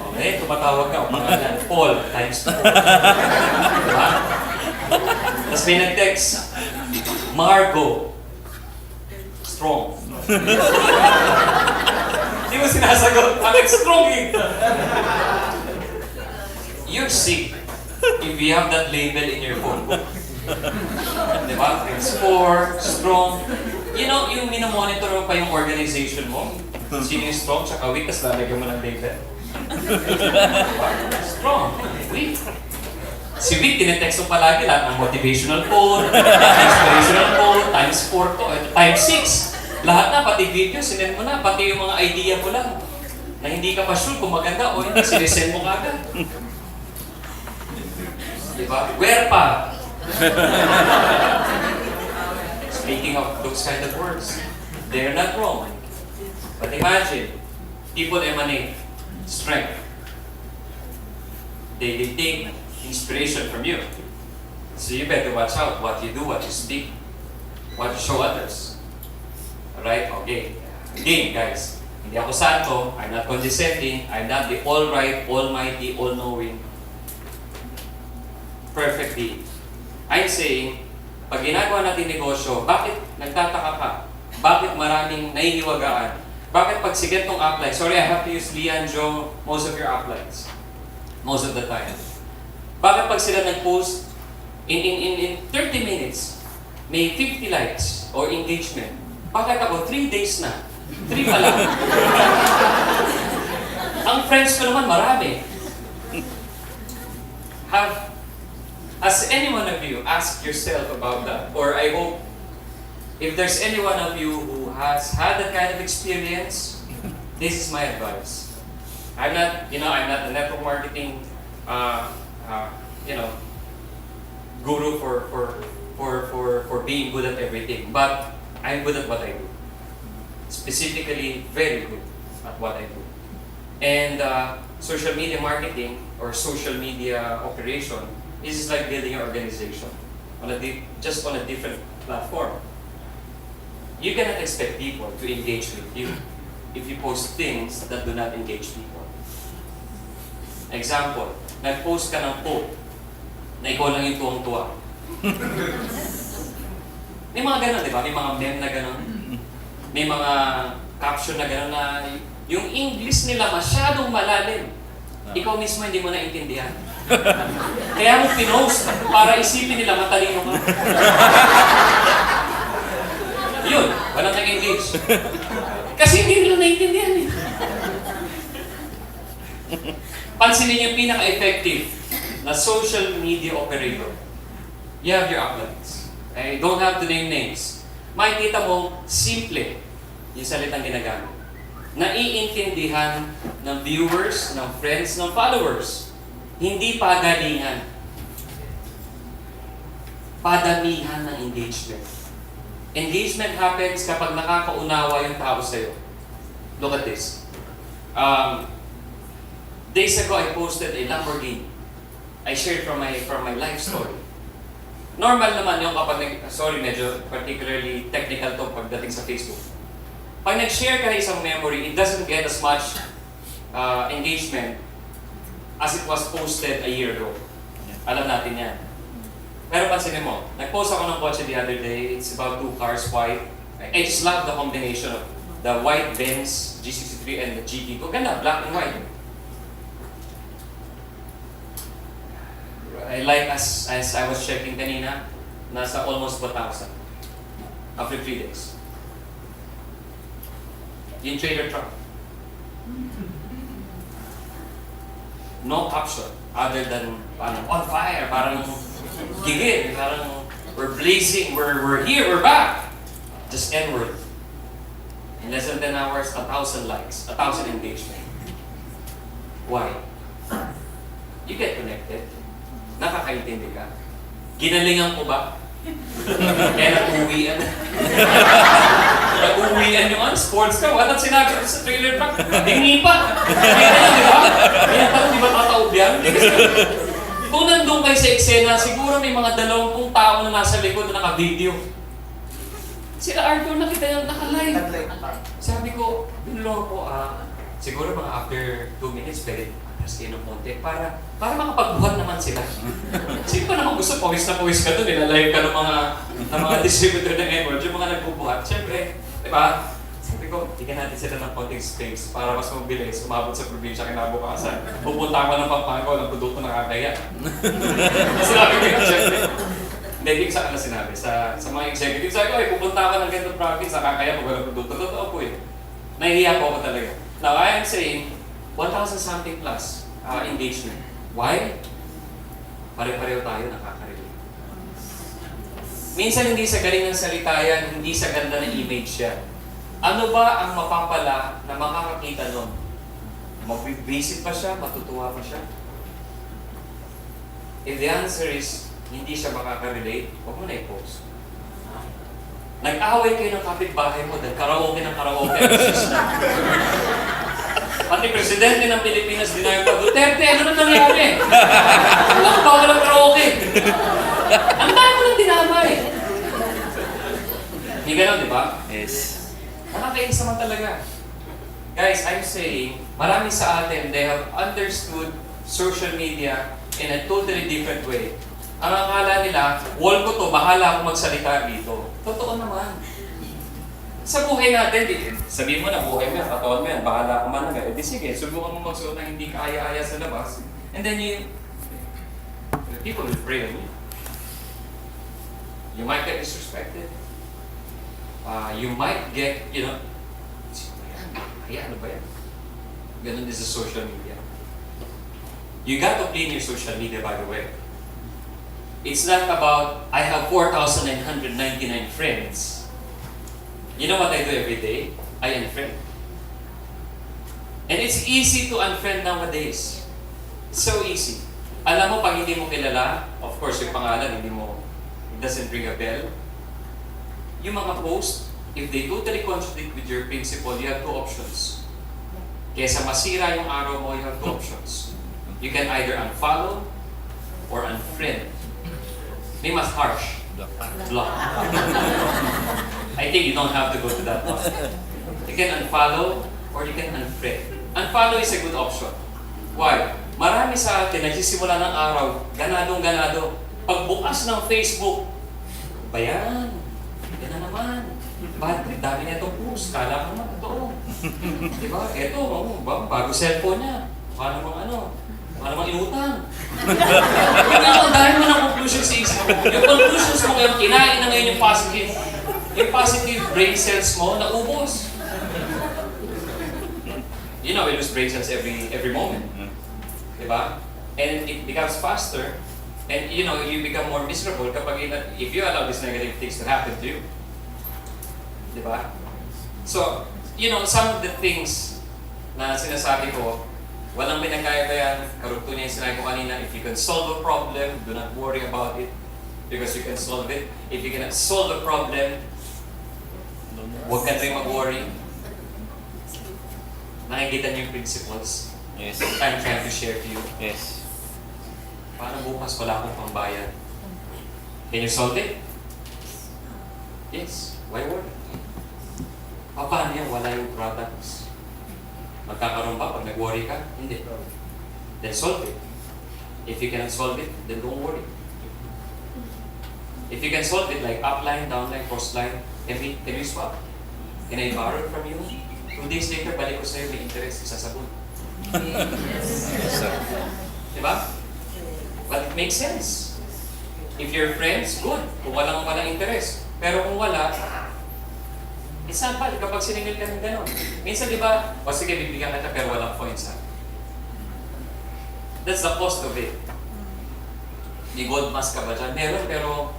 Okay, tumatawag ka, o pangalan, Paul, times 4. Diba? Tapos may nag-text, Margo, strong. Hindi mo sinasagot, I'm strong eh. You're sick if you have that label in your phone book. Diba? Times 4, strong. You know, yung minomonitor mo pa yung organization mo, sino yung strong, tsaka weak, tapos lalagyan mo ng label. Strong, weak. Si weak, tinetext mo palagi lahat ng motivational quote, inspirational quote, times 4 to, times 6. Lahat na, pati video, sinend mo na, pati yung mga idea mo lang, na hindi ka pa sure kung maganda o hindi, sinesend mo kagad. Diba? Where pa? Speaking of those kind of words, they're not wrong. But imagine, people emanate strength. They take inspiration from you. So you better watch out what you do, what you speak, what you show others. Alright? Okay. Again, guys, hindi ako santo, I'm not condescending, I'm not the all-right, almighty, all-knowing, perfect being. I'm saying, pag ginagawa natin negosyo, bakit nagtataka ka? Bakit maraming naiiwagaan? Bakit pag sigat tong upline, sorry, I have to use Lian, Joe, most of your uplines. Most of the time. Bakit pag sila nag-post, in 30 minutes, may 50 likes or engagement. Bakit ako, 3 days na? 3 pa lang. Ang friends ko naman marami. Has any one of you asked yourself about that? Or I hope, if there's any one of you who has had that kind of experience, this is my advice. I'm not a network marketing, guru for being good at everything. But I'm good at what I do. Specifically, very good at what I do. And social media marketing or social media operation is like building an organization just on a different platform. You cannot expect people to engage with you if you post things that do not engage people. Example, nag-post ka ng quote na ikaw lang yung tuwang-tuwa. May mga ganon, di ba? May mga meme na ganon. May mga caption na ganon na yung English nila masyadong malalim. Ikaw mismo hindi mo naintindihan. Kaya mo pinost para isipin nila matalino ka. Yun, walang nag-engage. Kasi hindi nila naintindihan eh. Pansinin yung pinaka-effective na social media operator. You have your uplines. I don't have to name names. Makikita mo, simple yung salitang ginagamit. Naiintindihan ng viewers, ng friends, ng followers. Hindi pagalingan. Padamihan ng engagement. Engagement happens kapag nakakaunawa yung tao sa'yo. Look at this. Days ago, I posted a Lamborghini. I shared from my life story. Normal naman yung kapag, sorry, medyo particularly technical to pagdating sa Facebook. Pag nag-share ka ng isang memory, it doesn't get as much engagement as it was posted a year ago. Alam natin yan. Pero pansinin mo, nag-post ako ng kotse the other day. It's about 2 cars white. I just love the combination of the white Benz G63 and the GT2. Ganda, black and white. I like as I was checking kanina, nasa almost 1,000 after 3 days. Yung trailer truck. No caption other than parang on fire, parang gigit, parang we're blazing, we're here, we're back. Just Nworld. In less than 10 hours, 1,000 likes, 1,000 engagement. Why? You get connected. Nakakaintindi ka. Ginalingan ko ba? Kaya nag-uwian. Nag-uwian yung sports ka. Walang sinabi ko sa trailer truck. Hingi pa. Kaya na, di ba? Kaya parang di ba tataob yan? Kung nandun kayo sa eksena, siguro may mga 20 tao na nasa likod na naka-video. Sila Arthur, nakita yung naka-live. Sabi ko, binulong ko, siguro mga after 2 minutes, pwede atas kayo ng konti para makapagbuhat naman sila. Sino pa naman gusto, pawis na pawis ka doon, nilalive ka ng mga distributor ng Nworld, yung mga nagbubuhat. Siyempre, di ba? Sabi ko, bigyan natin sila ng konting space para mas mabilis, umabot sa probinsya kinabukasan. Pupunta ako ng Pampnga, ng produkto nakakaya. Sinabi ko yun, siyempre. Hindi sa kanila sinabi. Sa mga executive, sabi ko, pupunta ako ng ganitong province, nakakaya pag walang produkto. Totoo po eh. Nahihiya po ako talaga. Now, I am saying, 1,000 something plus engagement. Why? Pare-pareho tayo nakaka-relate. Minsan hindi sa galing ng salita yan, hindi sa ganda ng image yan. Ano ba ang mapapala na makakakita nun? Mag-visit pa siya, matutuwa pa siya? If the answer is, hindi siya makaka-relate, huwag mo na i-post. Nag-away kayo ng kapitbahay mo dahil karaoke ng karaoke. Pati presidente ng Pilipinas dinayo pa, Duterte, ano na nangyari? Walang bawal ang karaoke. Ang dami mo lang dinamay. Hindi gano'n, di ba? Yes. Nakakainis naman talaga. Guys, I'm saying, marami sa atin, they have understood social media in a totally different way. Ang akala nila, wall ko to, bahala akong magsalita dito. Totoo naman. Sa buhay natin, sabihin mo na buhay mo yan, katawan mo yan, bahala ka man na. Di sige, subukan mo magsuot na hindi kaya-aya sa labas. And then people will pray on you. You might get disrespected. You might get, ano ba yan? Ganun din sa social media. You got to clean your social media, by the way. It's not about, I have 4,999 friends. You know what I do every day? I unfriend. And it's easy to unfriend nowadays. So easy. Alam mo, pag hindi mo kilala, of course, yung pangalan, it doesn't ring a bell. Yung mga post, if they totally contradict with your principle, you have 2 options. Kesa masira yung araw mo, you have 2 options. You can either unfollow or unfriend. May mas harsh. Block. I think you don't have to go to that one. You can unfollow or you can unfriend. Unfollow is a good option. Why? Marami sa atin, nagsisimula ng araw, ganadong-ganado. Pagbukas ng Facebook, ba yan? Yan na naman. Bad trip, dami na itong post. Kala ko naman, totoo. Diba? Eto, bago cellphone niya. Paano mang inutang. Ang dahil mo ng conclusion sa isip mo. Yung conclusions mo ngayon, kinain na ngayon yung positive brain cells mo, naubos. We lose brain cells every moment. Diba? And it becomes faster. And you become more miserable kapag if you allow these negative things to happen to you. Diba? So, some of the things na sinasabi ko, walang pinagkaya-kaya, karugto niya yung sinabi ko kanina, if you can solve a problem, do not worry about it because you can solve it. If you cannot solve a problem, huwag ka rin mag-worry. Nakikita niyo yung principles. Yes. I'm trying to share to you. Yes. Paano bukas wala akong pambayad? Can you solve it? Yes. Why worry? Paano yan? Wala yung products. Magkakaroon ba pag nag-worry ka? Hindi. Then solve it. If you cannot solve it, then don't worry. If you can solve it like upline, downline, crossline, can you swap? Can I borrow from you? 2 days later, balik ko sa'yo, may interest, isasabon. Yes, sir. Diba? But it makes sense. If you're friends, good. Kung walang interest. Pero kung wala, it's not bad kapag siningil ka ng gano'n. Minsan, di ba, o sige, bibigyan kita pero walang points, ha? That's the cost of it. May gold mask ka ba dyan? Meron, pero,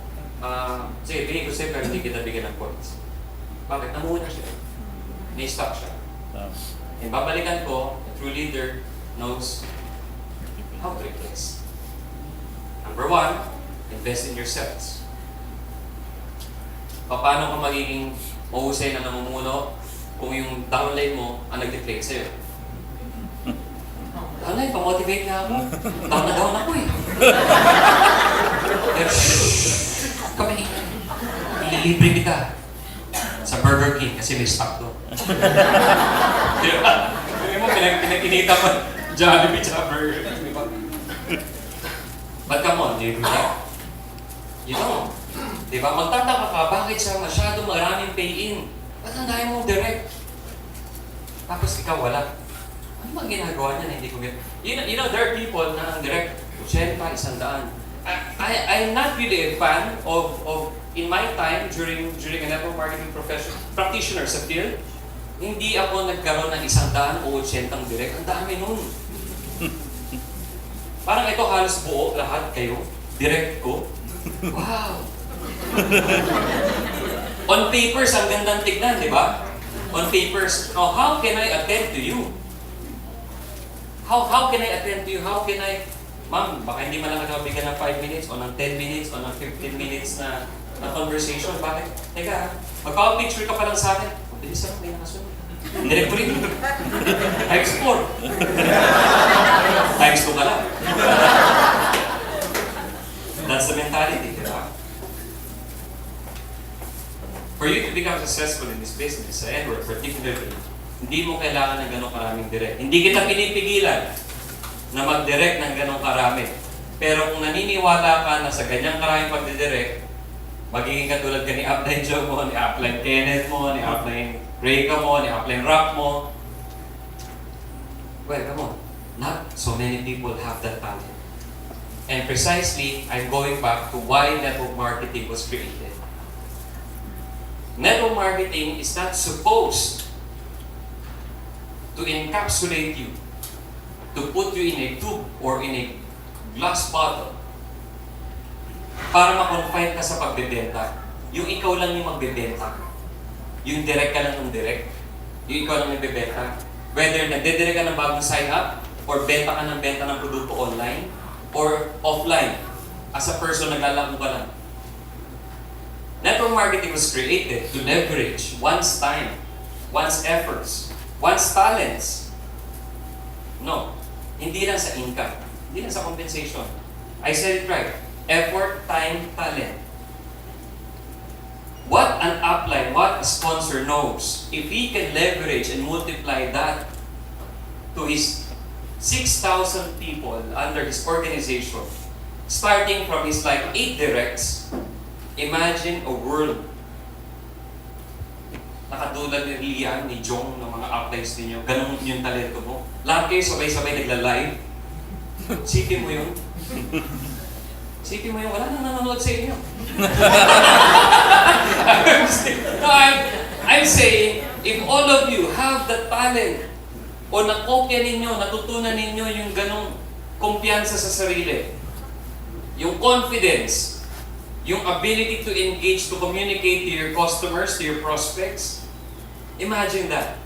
sige, bigyan ko sa'yo pero hindi kita bigyan ng points. Bakit? Namuuna siya. May stock siya. And babalikan ko, a true leader knows how to invest. Number 1, invest in yourselves. Paano ka magiging mahusay na namumuno kung yung downline mo ang nag-deflate sa'yo? Downline, pa-motivate nga ako. Down na down ako eh. Pero kami, ililibre kita sa Burger King kasi may stock doon. Diba? Sabi mo, pinagkinita mo Jollibee tsaka Burger King, di ba? But come on, libre ka. You know, di ba? Magtataka ka, bakit siya masyado maraming pay-in? Ba't ang dahil mo direct? Tapos ikaw wala. Ano bang ginagawa niya na hindi ko get? You know, there are people na ang direct, 80, 100. I'm not really a fan of in my time during a network marketing practitioner sa field, hindi ako nagkaroon ng 100 o 80 direct. Ang dami nun. Parang ito halos buo, lahat kayo. Direct ko. Wow! On papers, ang gandang tignan, di ba? On papers, oh, how can I attend to you? How can I attend to you? How can I... Ma'am, baka hindi man lang ako bigyan ng 5 minutes o ng 10 minutes o ng 15 minutes na conversation. Bakit? Teka, magpapapicture ka pa lang sa akin. Mabilis ako, may nakasunod. Direct ko rin. Times 4. Times 2 ka lang. That's the mentality, di ba? For you to become successful in this business, sa Nworld particularly, hindi mo kailangan ng ganong karaming direct. Hindi kita pinipigilan na mag-direct ng ganong karami. Pero kung naniniwala ka na sa ganyang karaming pagdidirect, magiging katulad ka ni Upline Joe mo, ni Upline Kenneth mo, ni Upline Reka mo, ni Upline Rock mo. Well, come on. Not so many people have that talent. And precisely, I'm going back to why network marketing was created. Network marketing is not supposed to encapsulate you, to put you in a tube or in a glass bottle para ma-confine ka sa pagbebenta. Yung ikaw lang yung magbebenta. Yung direct ka lang ng direct. Yung ikaw lang yung bebenta. Whether nagde-direct ka ng bagong sign up or benta ka ng benta ng produkto online or offline. As a person, naglalako ka lang. Network marketing was created to leverage one's time, one's efforts, one's talents. No. Hindi lang sa income. Hindi lang sa compensation. I said it right. Effort, time, talent. What an upline, what a sponsor knows, if he can leverage and multiply that to his 6,000 people under his organization, starting from his like 8 directs, imagine a world nakatulad ni Rian, ni Jong, ng mga uplines ninyo, ganun yung talento mo. Lahat kayo sabay-sabay nagla-live. Sipin mo yun. Sipin mo yun, wala nang nanonood sa inyo. No, I'm saying, if all of you have the talent, o nakopya ninyo, natutunan ninyo yung ganong kumpiyansa sa sarili, yung confidence, yung ability to engage, to communicate to your customers, to your prospects, imagine that.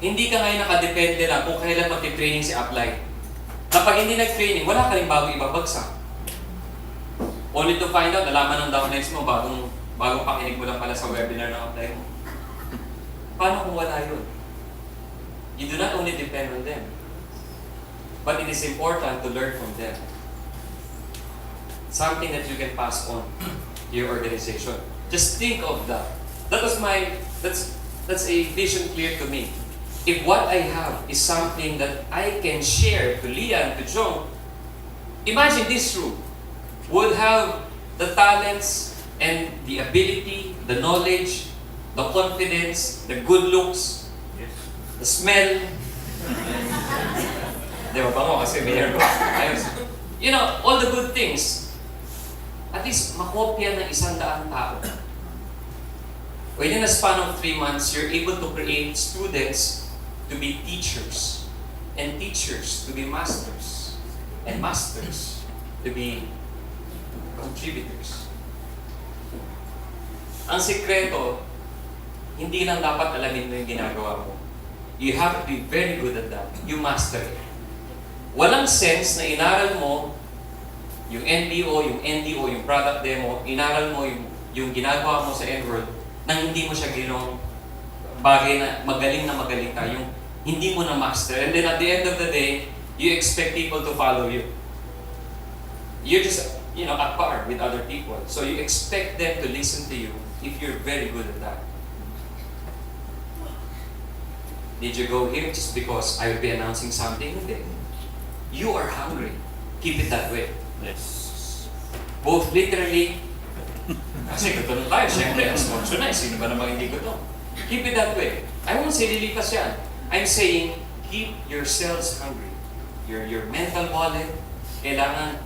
Hindi ka ngayon nakadepende lang kung kailan mag-training si upline. Kapag hindi nag-training, wala ka rin bago ibabagsak. Only to find out, nalaman ng downlines mo, bagong pakinig mo lang pala sa webinar ng upline mo. Paano kung wala yun? You do not only depend on them, but it is important to learn from them. Something that you can pass on to your organization. Just think of the That's a vision clear to me. If what I have is something that I can share to Leah and to Joe, imagine this room would have the talents and the ability, the knowledge, the confidence, the good looks, the smell. Di ba bango kasi mayor ko? Ayos. You know, all the good things. At least makopya ng 100 tao. Within a span of 3 months, you're able to create students to be teachers, and teachers to be masters, and masters to be contributors. Ang sikreto, hindi lang dapat alamin mo yung ginagawa mo. You have to be very good at that. You master it. Walang sense na inaral mo yung NBO, yung NDO, yung product demo, inaral mo yung ginagawa mo sa Nworld nang hindi mo siya ginong bagay na magaling ka, yung hindi mo na master. And then at the end of the day, you expect people to follow you. You're just, at par with other people. So you expect them to listen to you if you're very good at that. Did you go here just because I will be announcing something? Hindi. You are hungry. Keep it that way. Yes. Both literally, kasi gusto na tayo, syempre, as functionized, sino ba namang hindi gusto? Keep it that way. I won't say lilipas yan. I'm saying, keep yourselves hungry. Your mental wallet, kailangan,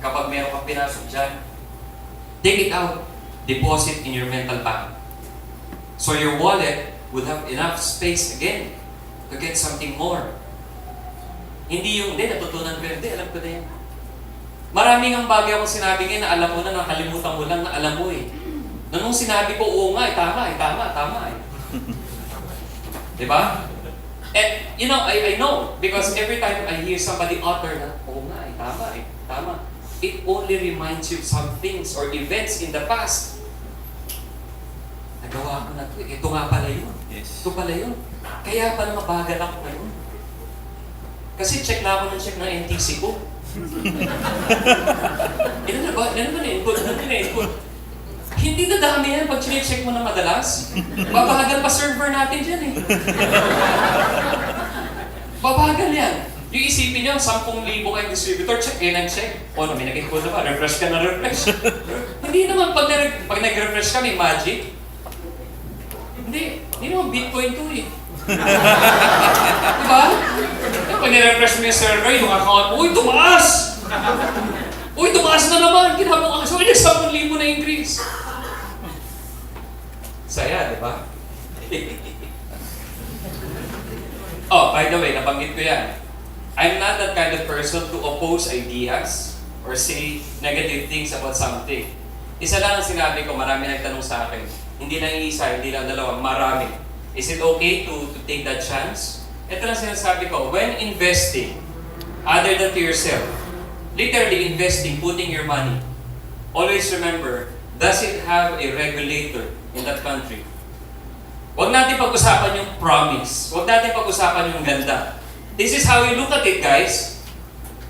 kapag meron kang pinasok dyan, take it out, deposit in your mental bank. So your wallet would have enough space again to get something more. Hindi yung, natutunan ko yun, alam ko na yan. Maraming ang bagay akong sinabi ngayon na alam mo na, nakalimutan mo lang na alam mo eh. Nung sinabi ko, oo nga, tama eh. Diba? And, I know, because every time I hear somebody utter na, oo nga, tama. It only reminds you of some things or events in the past. Nagawa ko na ito eh. Ito nga pala yun. Yes. Ito pala yun. Kaya pala mabagal ako ngayon. Kasi check na ako ng NTC ko. Ilan na na-input? Hindi na dami yan pag check mo na madalas. Babahagal pa server natin dyan eh. Babahagal yan. Yung isipin nyo, 10,000 kayong distributor, check yan ang check. O, may nag-input na ba? Refresh ka na refresh. Hindi naman pag nag-refresh ka, may magic. Hindi naman Bitcoin to eh. Diba? Pag nirefresh mo yung server, yung account mo, tumaas! Tumaas na naman! Kinabang so, 10,000 na increase. Saya, diba? Oh, by the way, nabanggit ko yan. I'm not that kind of person to oppose ideas or say negative things about something. Isa lang ang sinabi ko, marami nagtanong sa akin. Hindi lang isa, hindi lang dalawa, marami. Is it okay to take that chance? Ito lang sinasabi ko, when investing, other than to yourself, literally investing, putting your money, always remember, does it have a regulator in that country? Huwag natin pag-usapan yung promise. Huwag natin pag-usapan yung ganda. This is how we look at it, guys.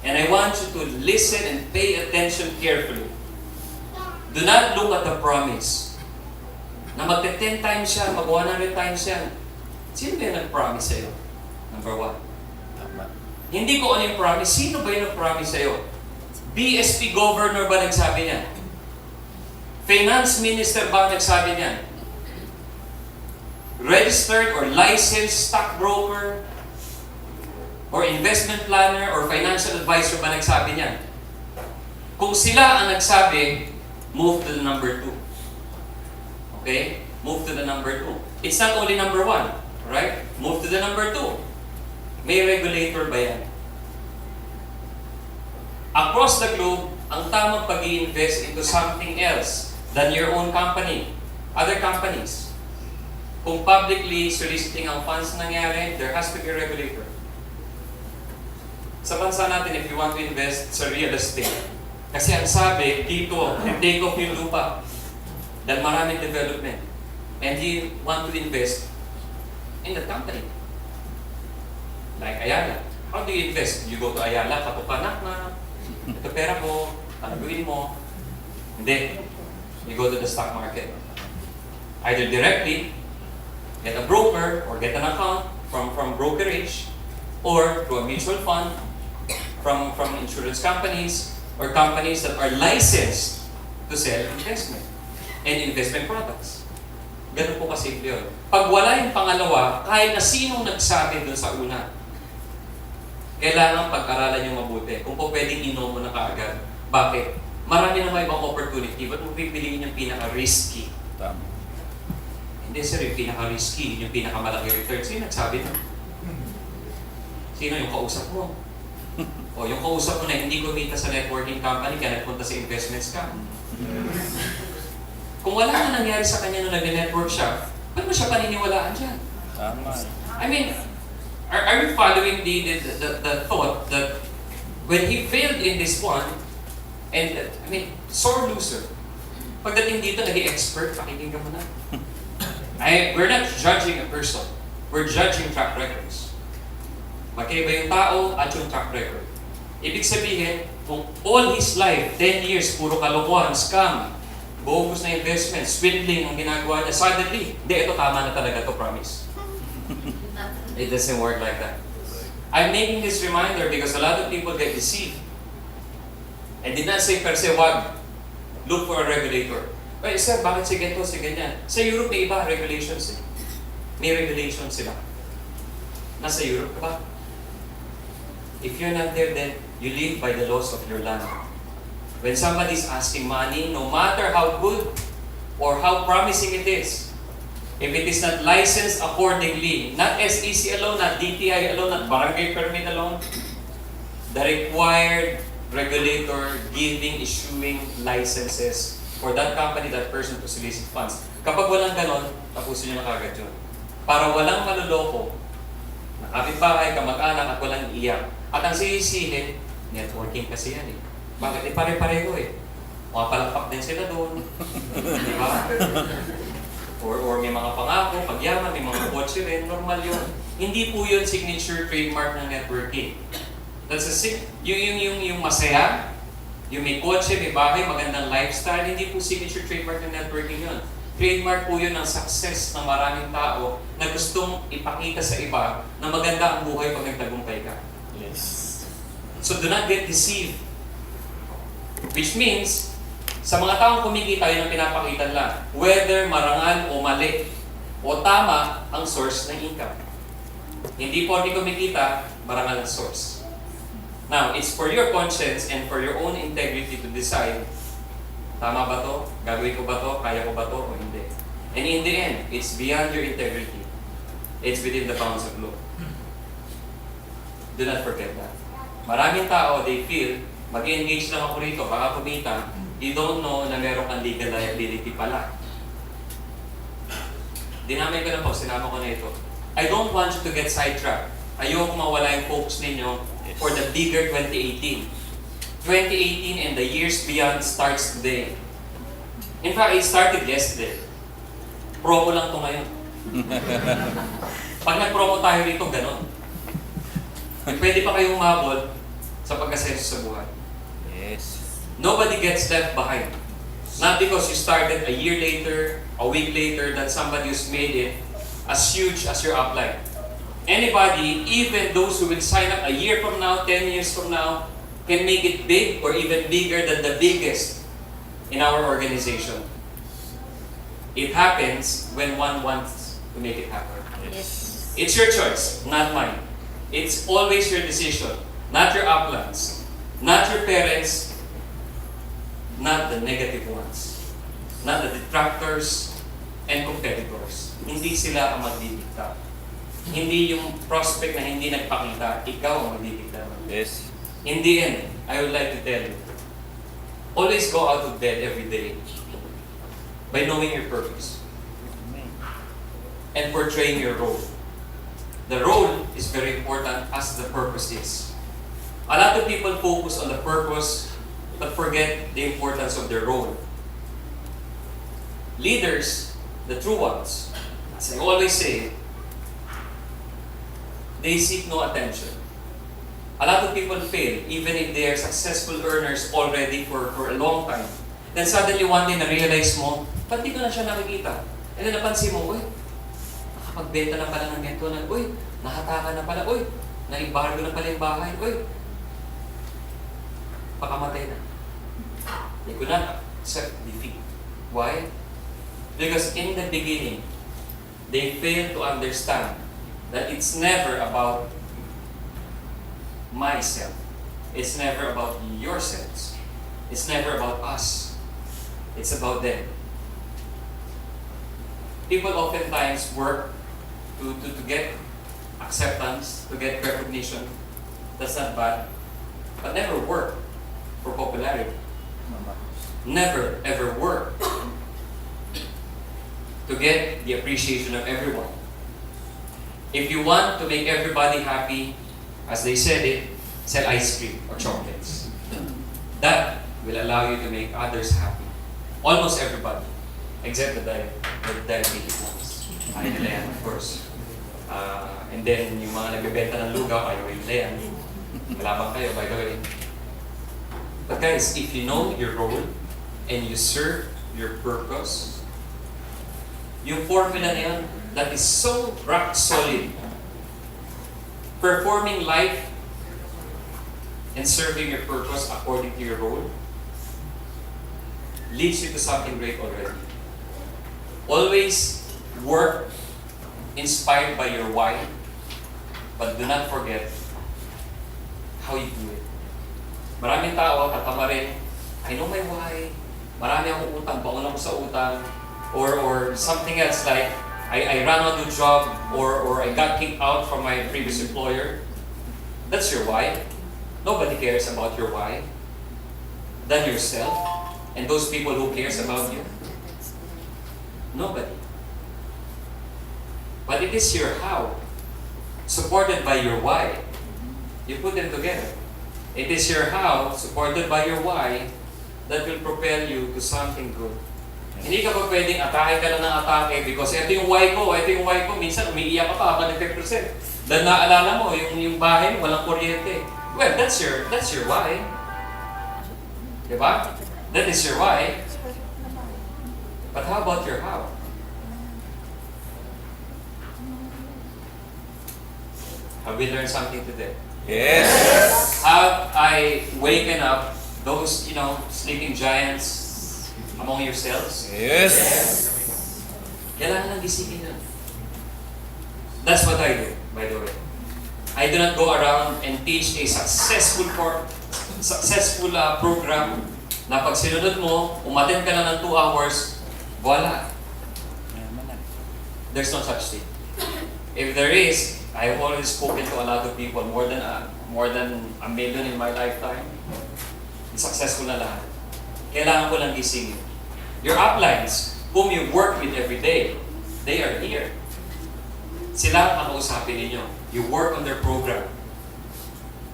And I want you to listen and pay attention carefully. Do not look at the promise. Na magte-10 times yan, mag-100 times yan. Sino ba yung nag-promise sa'yo? Number 1. Tama. Hindi ko ano yung promise. Sino ba yung nag-promise sa'yo? BSP governor ba nagsabi niyan? Finance minister ba nagsabi niyan? Registered or licensed stockbroker or investment planner or financial advisor ba nagsabi niyan? Kung sila ang nagsabi, move to the number 2. Okay? Move to the number 2. It's not only number 1. Right? Move to the number 2. May regulator ba yan? Across the globe, ang tamang pag-i-invest into something else than your own company, other companies. Kung publicly soliciting ang funds nangyari, there has to be a regulator. Sa bansa natin, if you want to invest sa real estate, kasi ang sabi, dito, take off yung lupa. Dahil maraming development. And you want to invest in the company. Like Ayala. How do you invest? You go to Ayala, katupanak na, ito pera mo, talaguin mo. Hindi. You go to the stock market. Either directly, get a broker or get an account from brokerage, or through a mutual fund from insurance companies or companies that are licensed to sell investment and investment products. Ganun po kasimple yun. Pag wala yung pangalawa, kahit na sinong nagsabi dun sa una, kailangan pag-aralan yung mabuti. Kung po pwedeng inom mo na kaagad. Bakit? Marami na may ibang opportunity. Ba't mo pipiliin yung pinaka-risky? Tama. Hindi sir, yung pinaka-risky, yung pinaka-malaki return. Sino nagsabi na? Sino yung kausap mo? O yung kausap mo na hindi kumita sa networking company kaya nagpunta sa investment scam. Kung wala na nangyari sa kanya nung nag-network siya, ba't mo siya paniniwalaan dyan? Tama. I mean, are we following the thought that when he failed in this one, and I mean, sore loser, pagdating dito, naging expert, pakikinggan mo na. We're not judging a person. We're judging track records. Magkaiba yung tao at yung track record. Ibig sabihin, kung all his life, 10 years, puro kalokohan, scam, bogus na investment, swindling ang ginagawa niya, suddenly, hindi, ito tama na talaga to, promise. It doesn't work like that. I'm making this reminder because a lot of people get deceived. I did not say per se, wag, look for a regulator. Well, sir, bakit si ganito, si ganyan? Sa Europe, may iba, regulations eh. May regulations sila. Nasa Europe ka ba? If you're not there, then you live by the laws of your land. When somebody's asking money, no matter how good or how promising it is, if it is not licensed accordingly, not SEC alone, not DTI alone, not barangay permit alone, the required regulator giving, issuing licenses for that company, that person to solicit funds. Kapag walang ganon, tapusin nyo na kagad yun. Para walang maluloko, nakapitbahay, kamag-anak at walang iiyak. At ang sisisihin, networking kasi yan eh. Bakit? Pare-pareho eh. Makapalakpak din sila doon. Di ba? Or may mga pangako, pagyaman, may mga kotse rin, normal yun. Hindi po yun signature trademark ng networking. That's yung masaya, yung may kotse, may bahay, magandang lifestyle, hindi po signature trademark ng networking yun. Trademark po yun ng success ng maraming tao na gustong ipakita sa iba na maganda ang buhay pag nagtagumpay ka. Yes. So do not get deceived. Which means, sa mga taong kumikita, yun ang pinapakita lang. Whether marangal o mali, o tama ang source ng income. Hindi po di kumikita, marangal ang source. Now, it's for your conscience and for your own integrity to decide, tama ba to? Gagawin ko ba to? Kaya ko ba to? O hindi? And in the end, it's beyond your integrity. It's within the bounds of law. Do not forget that. Maraming tao, they feel, mag-engage lang ako rito, baka kumita, you don't know na meron kang legal liability pala. Dinamay ko na po, sinama ko na ito. I don't want you to get sidetracked. Ayoko mawala yung focus ninyo for the bigger 2018. 2018 and the years beyond starts today. In fact, it started yesterday. Promo lang to ngayon. Pag nag-promo tayo rito, ganon. Pwede pa kayong umabot sa pagkasenso sa buhay. Yes. Nobody gets left behind. Not because you started a year later, a week later, that somebody who's made it as huge as your upline. Anybody, even those who will sign up a year from now, 10 years from now, can make it big or even bigger than the biggest in our organization. It happens when one wants to make it happen. Yes. It's your choice, not mine. It's always your decision, not your uplines, not your parents, not the negative ones, not the detractors and competitors. Hindi sila ang magdidikta. Hindi yung prospect na hindi nagpakita, ikaw ang magdidikta. Yes. In the end, I would like to tell you, always go out of bed every day by knowing your purpose and portraying your role. The role is very important as the purpose is. A lot of people focus on the purpose but forget the importance of their role. Leaders, the true ones, as I always say, they seek no attention. A lot of people fail even if they are successful earners already for a long time. Then suddenly one day na-realize mo, ba't di ko na siya nakikita? And then napansin mo, uy, nakapagbenta na pala ng ganito na, uy, nahatakan na pala, uy, naibargo na pala yung bahay, uy, pakamatay na. They could not accept defeat. Why? Because in the beginning, they failed to understand that it's never about myself. It's never about yourselves. It's never about us. It's about them. People oftentimes work to get acceptance, to get recognition. That's not bad. But never work for popularity. Never ever work to get the appreciation of everyone. If you want to make everybody happy, as they said it, sell ice cream or chocolates. That will allow you to make others happy. Almost everybody, except the diabetic ones. Ayaw nila yan, of course. And then, yung mga nagbebenta ng lugaw, ayaw nila yan. Malabang kayo, by the way. But guys, if you know your role and you serve your purpose, yung formula na yun, that is so rock solid. Performing life and serving your purpose according to your role leads you to something great already. Always work inspired by your why, but do not forget how you do it. Maraming tao, tatama rin, I know my why, marami akong utang, baon ako sa utang, or something else like, I ran out of job, or I got kicked out from my previous employer. That's your why. Nobody cares about your why than yourself and those people who cares about you. Nobody. But it is your how, supported by your why. You put them together. It is your how, supported by your why, that will propel you to something good. Hindi ka pa pwedeng atake ka lang ng atake because ito yung why ko, ito yung why ko. Minsan umiiyak ka pa habang nag-10%. Dahil naalala mo, yung bahay mo, walang kuryente. Well, that's your why. Diba? That is your why. But how about your how? Have we learned something today? Yes. Have I waken up those, sleeping giants among yourselves? Yes. Kailangan lang gisingin na. That's what I do, by the way. I do not go around and teach a successful program na pag sinunod mo, umattend ka na ng 2 hours, voila. There's no such thing. If there is, I have already spoken to a lot of people, more than a million in my lifetime. Successful na lahat. Kailangan ko lang gisingin. Your uplines, whom you work with every day, they are here. Sila ang kausapin ninyo. You work on their program.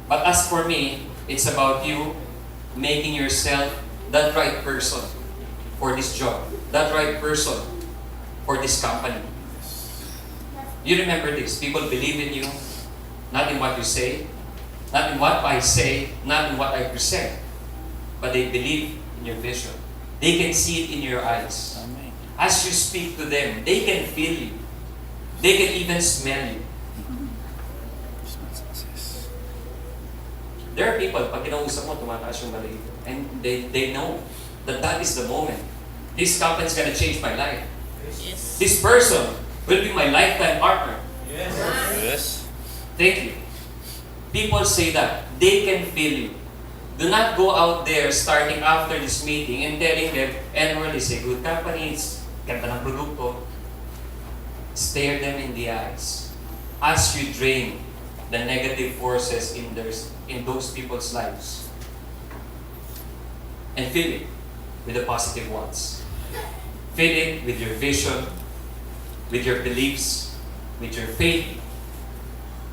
But as for me, it's about you making yourself that right person for this job, that right person for this company. You remember this, people believe in you, not in what you say, not in what I say, not in what I present, but they believe in your vision. They can see it in your eyes. Amen. As you speak to them, they can feel you. They can even smell you. There are people, pag kinausap mo, tumataas yung balahibo. And they know that that is the moment. This company is going to change my life. Yes. This person will be my lifetime partner. Yes. Thank you. People say that. They can feel you. Do not go out there starting after this meeting and telling them, Nworld is a good company, it's ganda ng produkto. Stare them in the eyes as you drain the negative forces in those people's lives. And fill it with the positive ones. Fill it with your vision, with your beliefs, with your faith,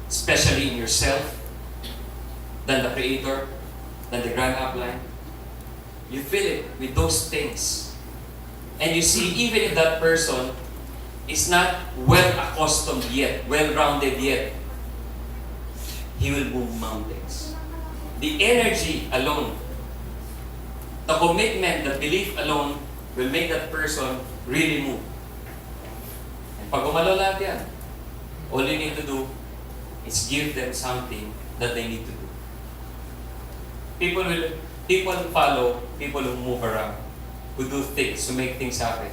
especially in yourself, than the Creator, than the grand upline. You fill it with those things. And you see, even if that person is not well accustomed yet, well-rounded yet, he will move mountains. The energy alone, the commitment, the belief alone will make that person really move. Pag gumalaw lahat yan, all you need to do is give them something that they need to do. People follow people who move around, who do things, who make things happen.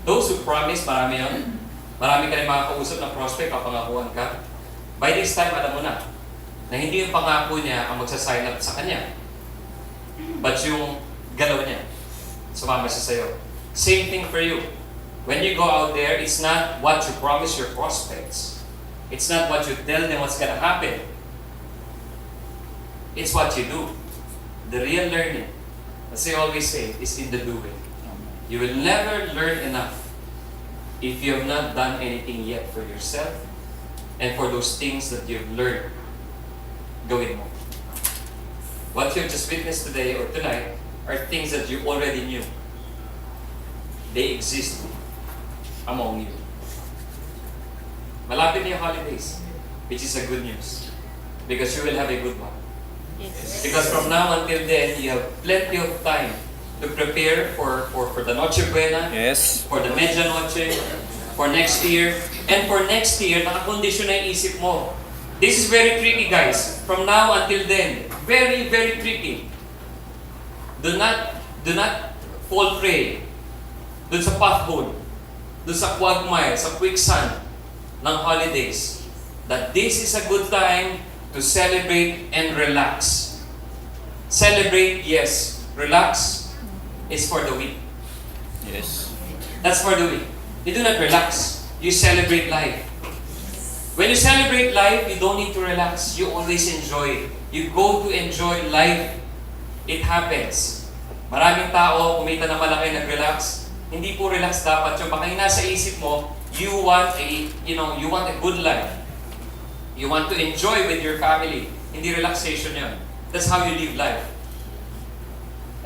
Those who promise, marami yun. Marami ka rin makakausap na prospect, papangakuan ka. By this time, alam mo na hindi yung pangako niya ang magsasign up sa kanya. But yung galaw niya, sumama siya sa'yo. Same thing for you. When you go out there, it's not what you promise your prospects. It's not what you tell them what's gonna happen. It's what you do. The real learning, as I always say, is in the doing. You will never learn enough if you have not done anything yet for yourself and for those things that you've learned. Gawin mo. What you've just witnessed today or tonight are things that you already knew. They exist among you. Malapit na yung holidays, which is a good news. Because you will have a good one. Yes. Because from now until then, you have plenty of time to prepare for the Noche Buena, Yes. for the Media Noche, for next year. And for next year, nakakondisyon na yung isip mo. This is very tricky, guys. From now until then, very, very tricky. Do not fall prey dun sa pothole, dun sa quagmire, sa quicksand ng holidays. That this is a good time to celebrate and relax. Celebrate, yes. Relax is for the weak. Yes. That's for the weak. You do not relax. You celebrate life. When you celebrate life, you don't need to relax. You always enjoy. You go to enjoy life. It happens. Maraming tao, kumita na malaki, nag-relax. Hindi po relax dapat yung baka yung nasa isip mo, you want a good life. You want to enjoy with your family. Hindi relaxation yun. That's how you live life.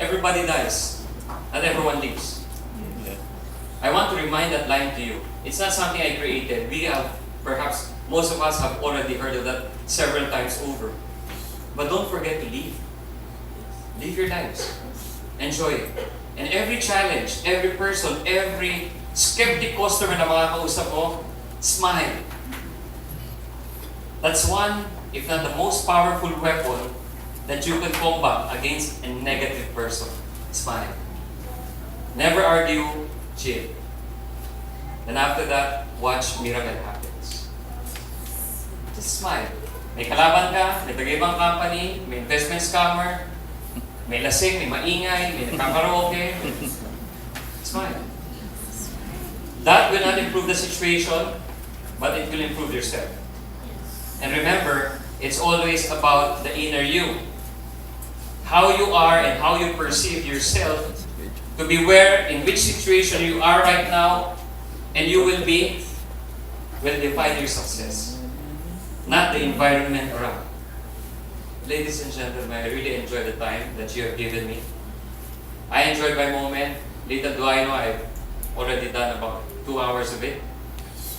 Everybody dies. Not everyone lives. Yeah. I want to remind that line to you. It's not something I created. We have, perhaps, most of us have already heard of that several times over. But don't forget to live. Live your lives. Enjoy it. And every challenge, every person, every skeptic customer na makakausap mo, smile. That's one, if not the most powerful weapon that you can combat against a negative person. Smile. Never argue, chill. And after that, watch miracle happens. Just smile. May kalaban ka, may tagaibang company, may investment scammer, may lasing, may maingay, may nagkakaroke. Smile. That will not improve the situation, but it will improve yourself. And remember, it's always about the inner you. How you are and how you perceive yourself to be where, in which situation you are right now, and you will be, will define your success. Not the environment around. Ladies and gentlemen, I really enjoy the time that you have given me. I enjoyed my moment. Little do I know, I've already done about 2 hours of it.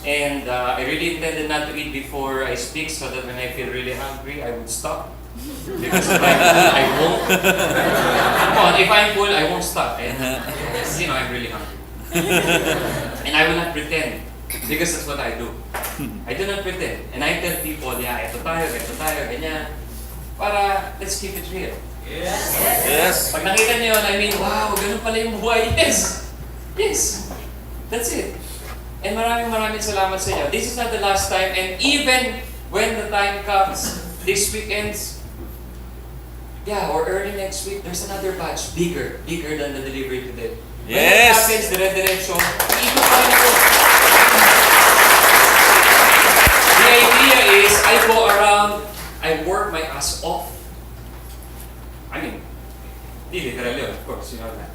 And I really intended not to eat before I speak so that when I feel really hungry, I would stop. Because if I'm full, I won't. Come on, if I'm full, I won't stop. And, I'm really hungry. And I will not pretend. Because that's what I do. I do not pretend. And I tell people, yeah, ito tayo, ganyan. Para, let's keep it real. Yes. Pag nakita niyo yun, I mean, wow, ganun pala yung buhay. Yes! Yes! That's it. And maraming salamat sa inyo. This is not the last time, and even when the time comes, this weekends, or early next week, there's another batch, bigger than the delivery today. When it Yes. happens, dire-diretso, iikot pa rin ako. The idea is, I go around, I work my ass off. I mean, di literally, of course, you know that.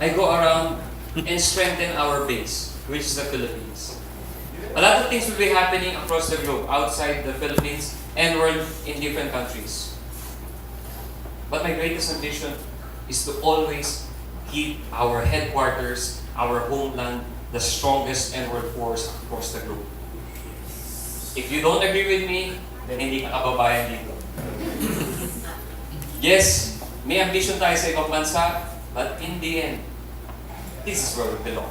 I go around and strengthen our base, which is the Philippines. A lot of things will be happening across the globe, outside the Philippines and world in different countries. But my greatest ambition is to always keep our headquarters, our homeland, the strongest Nworld force across the globe. If you don't agree with me, then hindi ka kababayan dito. Yes, may ambition tayo sa ibang bansa, but in the end, this is where we belong.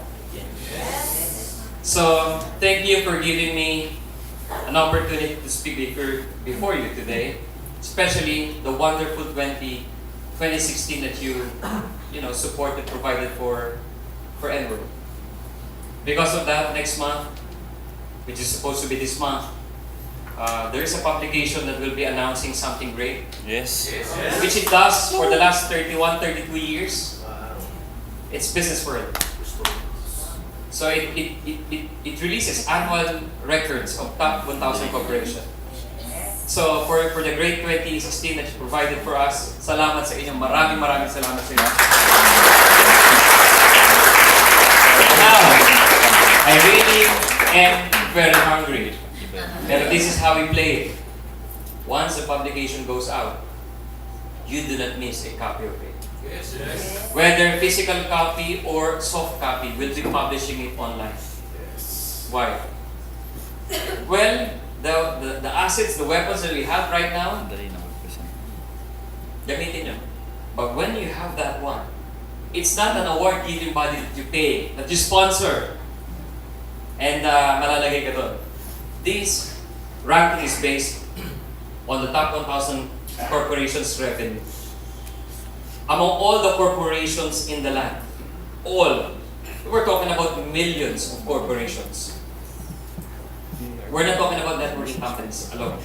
So, thank you for giving me an opportunity to speak before you today, especially the wonderful 2016 that you supported, provided for Nworld. Because of that, next month, which is supposed to be this month, there is a publication that will be announcing something great, Yes. which it does for the last 31, 32 years. It's Business World. So it releases annual records of top 1,000 corporations. So for the great 2016 that you provided for us, salamat sa inyo. Maraming salamat sa inyo. Now, I really am very hungry. Pero this is how we play it. Once the publication goes out, you do not miss a copy of it. Yes. Whether physical copy or soft copy, we'll be publishing it online. Why? Well, the assets, the weapons that we have right now, Dali na mag-present. gamitin nyo. But when you have that one, it's not an award-giving body that you pay, that you sponsor, and malalagay ka doon. This ranking is based on the top 1,000 corporations' revenue. Among all the corporations in the land, all, we're talking about millions of corporations. We're not talking about networking companies alone.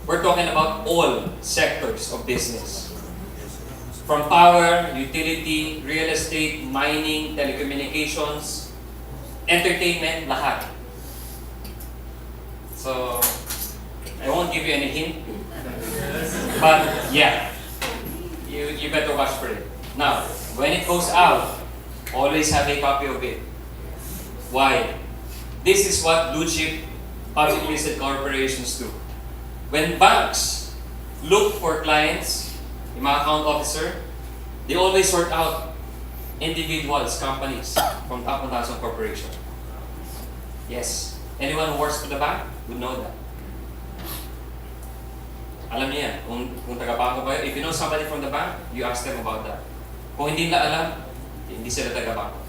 We're talking about all sectors of business. From power, utility, real estate, mining, telecommunications, entertainment, lahat. So, I won't give you any hint. But, yeah. You better watch for it. Now, when it goes out, always have a copy of it. Why? This is what blue chip public listed corporations do. When banks look for clients, yung mga account officer, they always sort out individuals, companies from top 1,000 corporation. Yes. Anyone who works for the bank would know that. Alam niyo yan. Kung taga-bangko kayo, if you know somebody from the bank, you ask them about that. Kung hindi nila alam, hindi sila taga-bangko.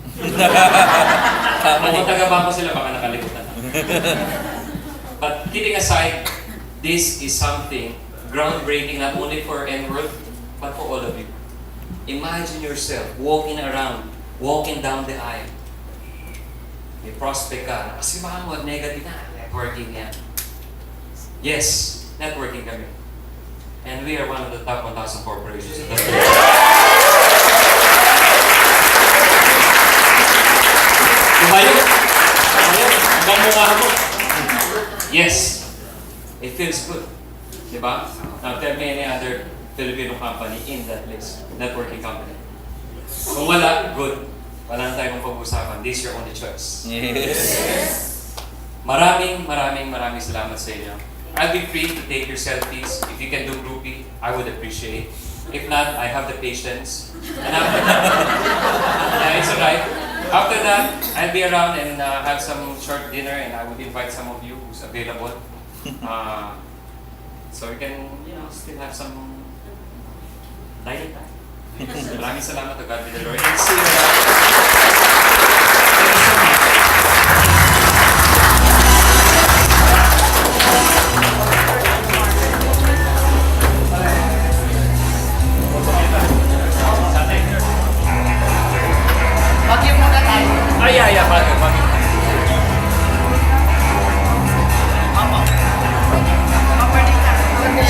Kung taga-bangko sila, baka nakalimutan na. But kidding aside, this is something groundbreaking not only for Nworld, but for all of you. Imagine yourself walking around, walking down the aisle. May prospect ka, nakasimahan mo at negative na, networking yan. Yes, networking kami. And we are one of the top 1,000 corporations in the world. Tumayo! Hanggang mukha mo. Yes. It feels good. Diba? Now tell me any other Filipino company in that list. Networking company. Kung wala, good. Wala na tayong pag-usapan. This is your only choice. Yes. Maraming salamat sa inyo. I'll be free to take your selfies. If you can do groupie, I would appreciate. If not, I have the patience. And after that, yeah, it's alright. After that, I'll be around and have some short dinner, and I would invite some of you who's available. So we can, still have some dining time. Maraming salamat to God be the Lord. And see you around. Thank you so much. Bagyo.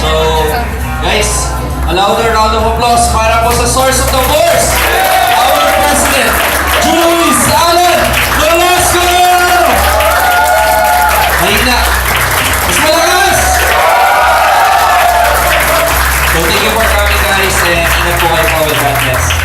So, guys, a louder round of applause para po sa source of the force, our President, Juluis, Allan, Nolasco! Mahigna. Mas malakas! So, thank you for coming, guys, and ingat po kayo po with God bless.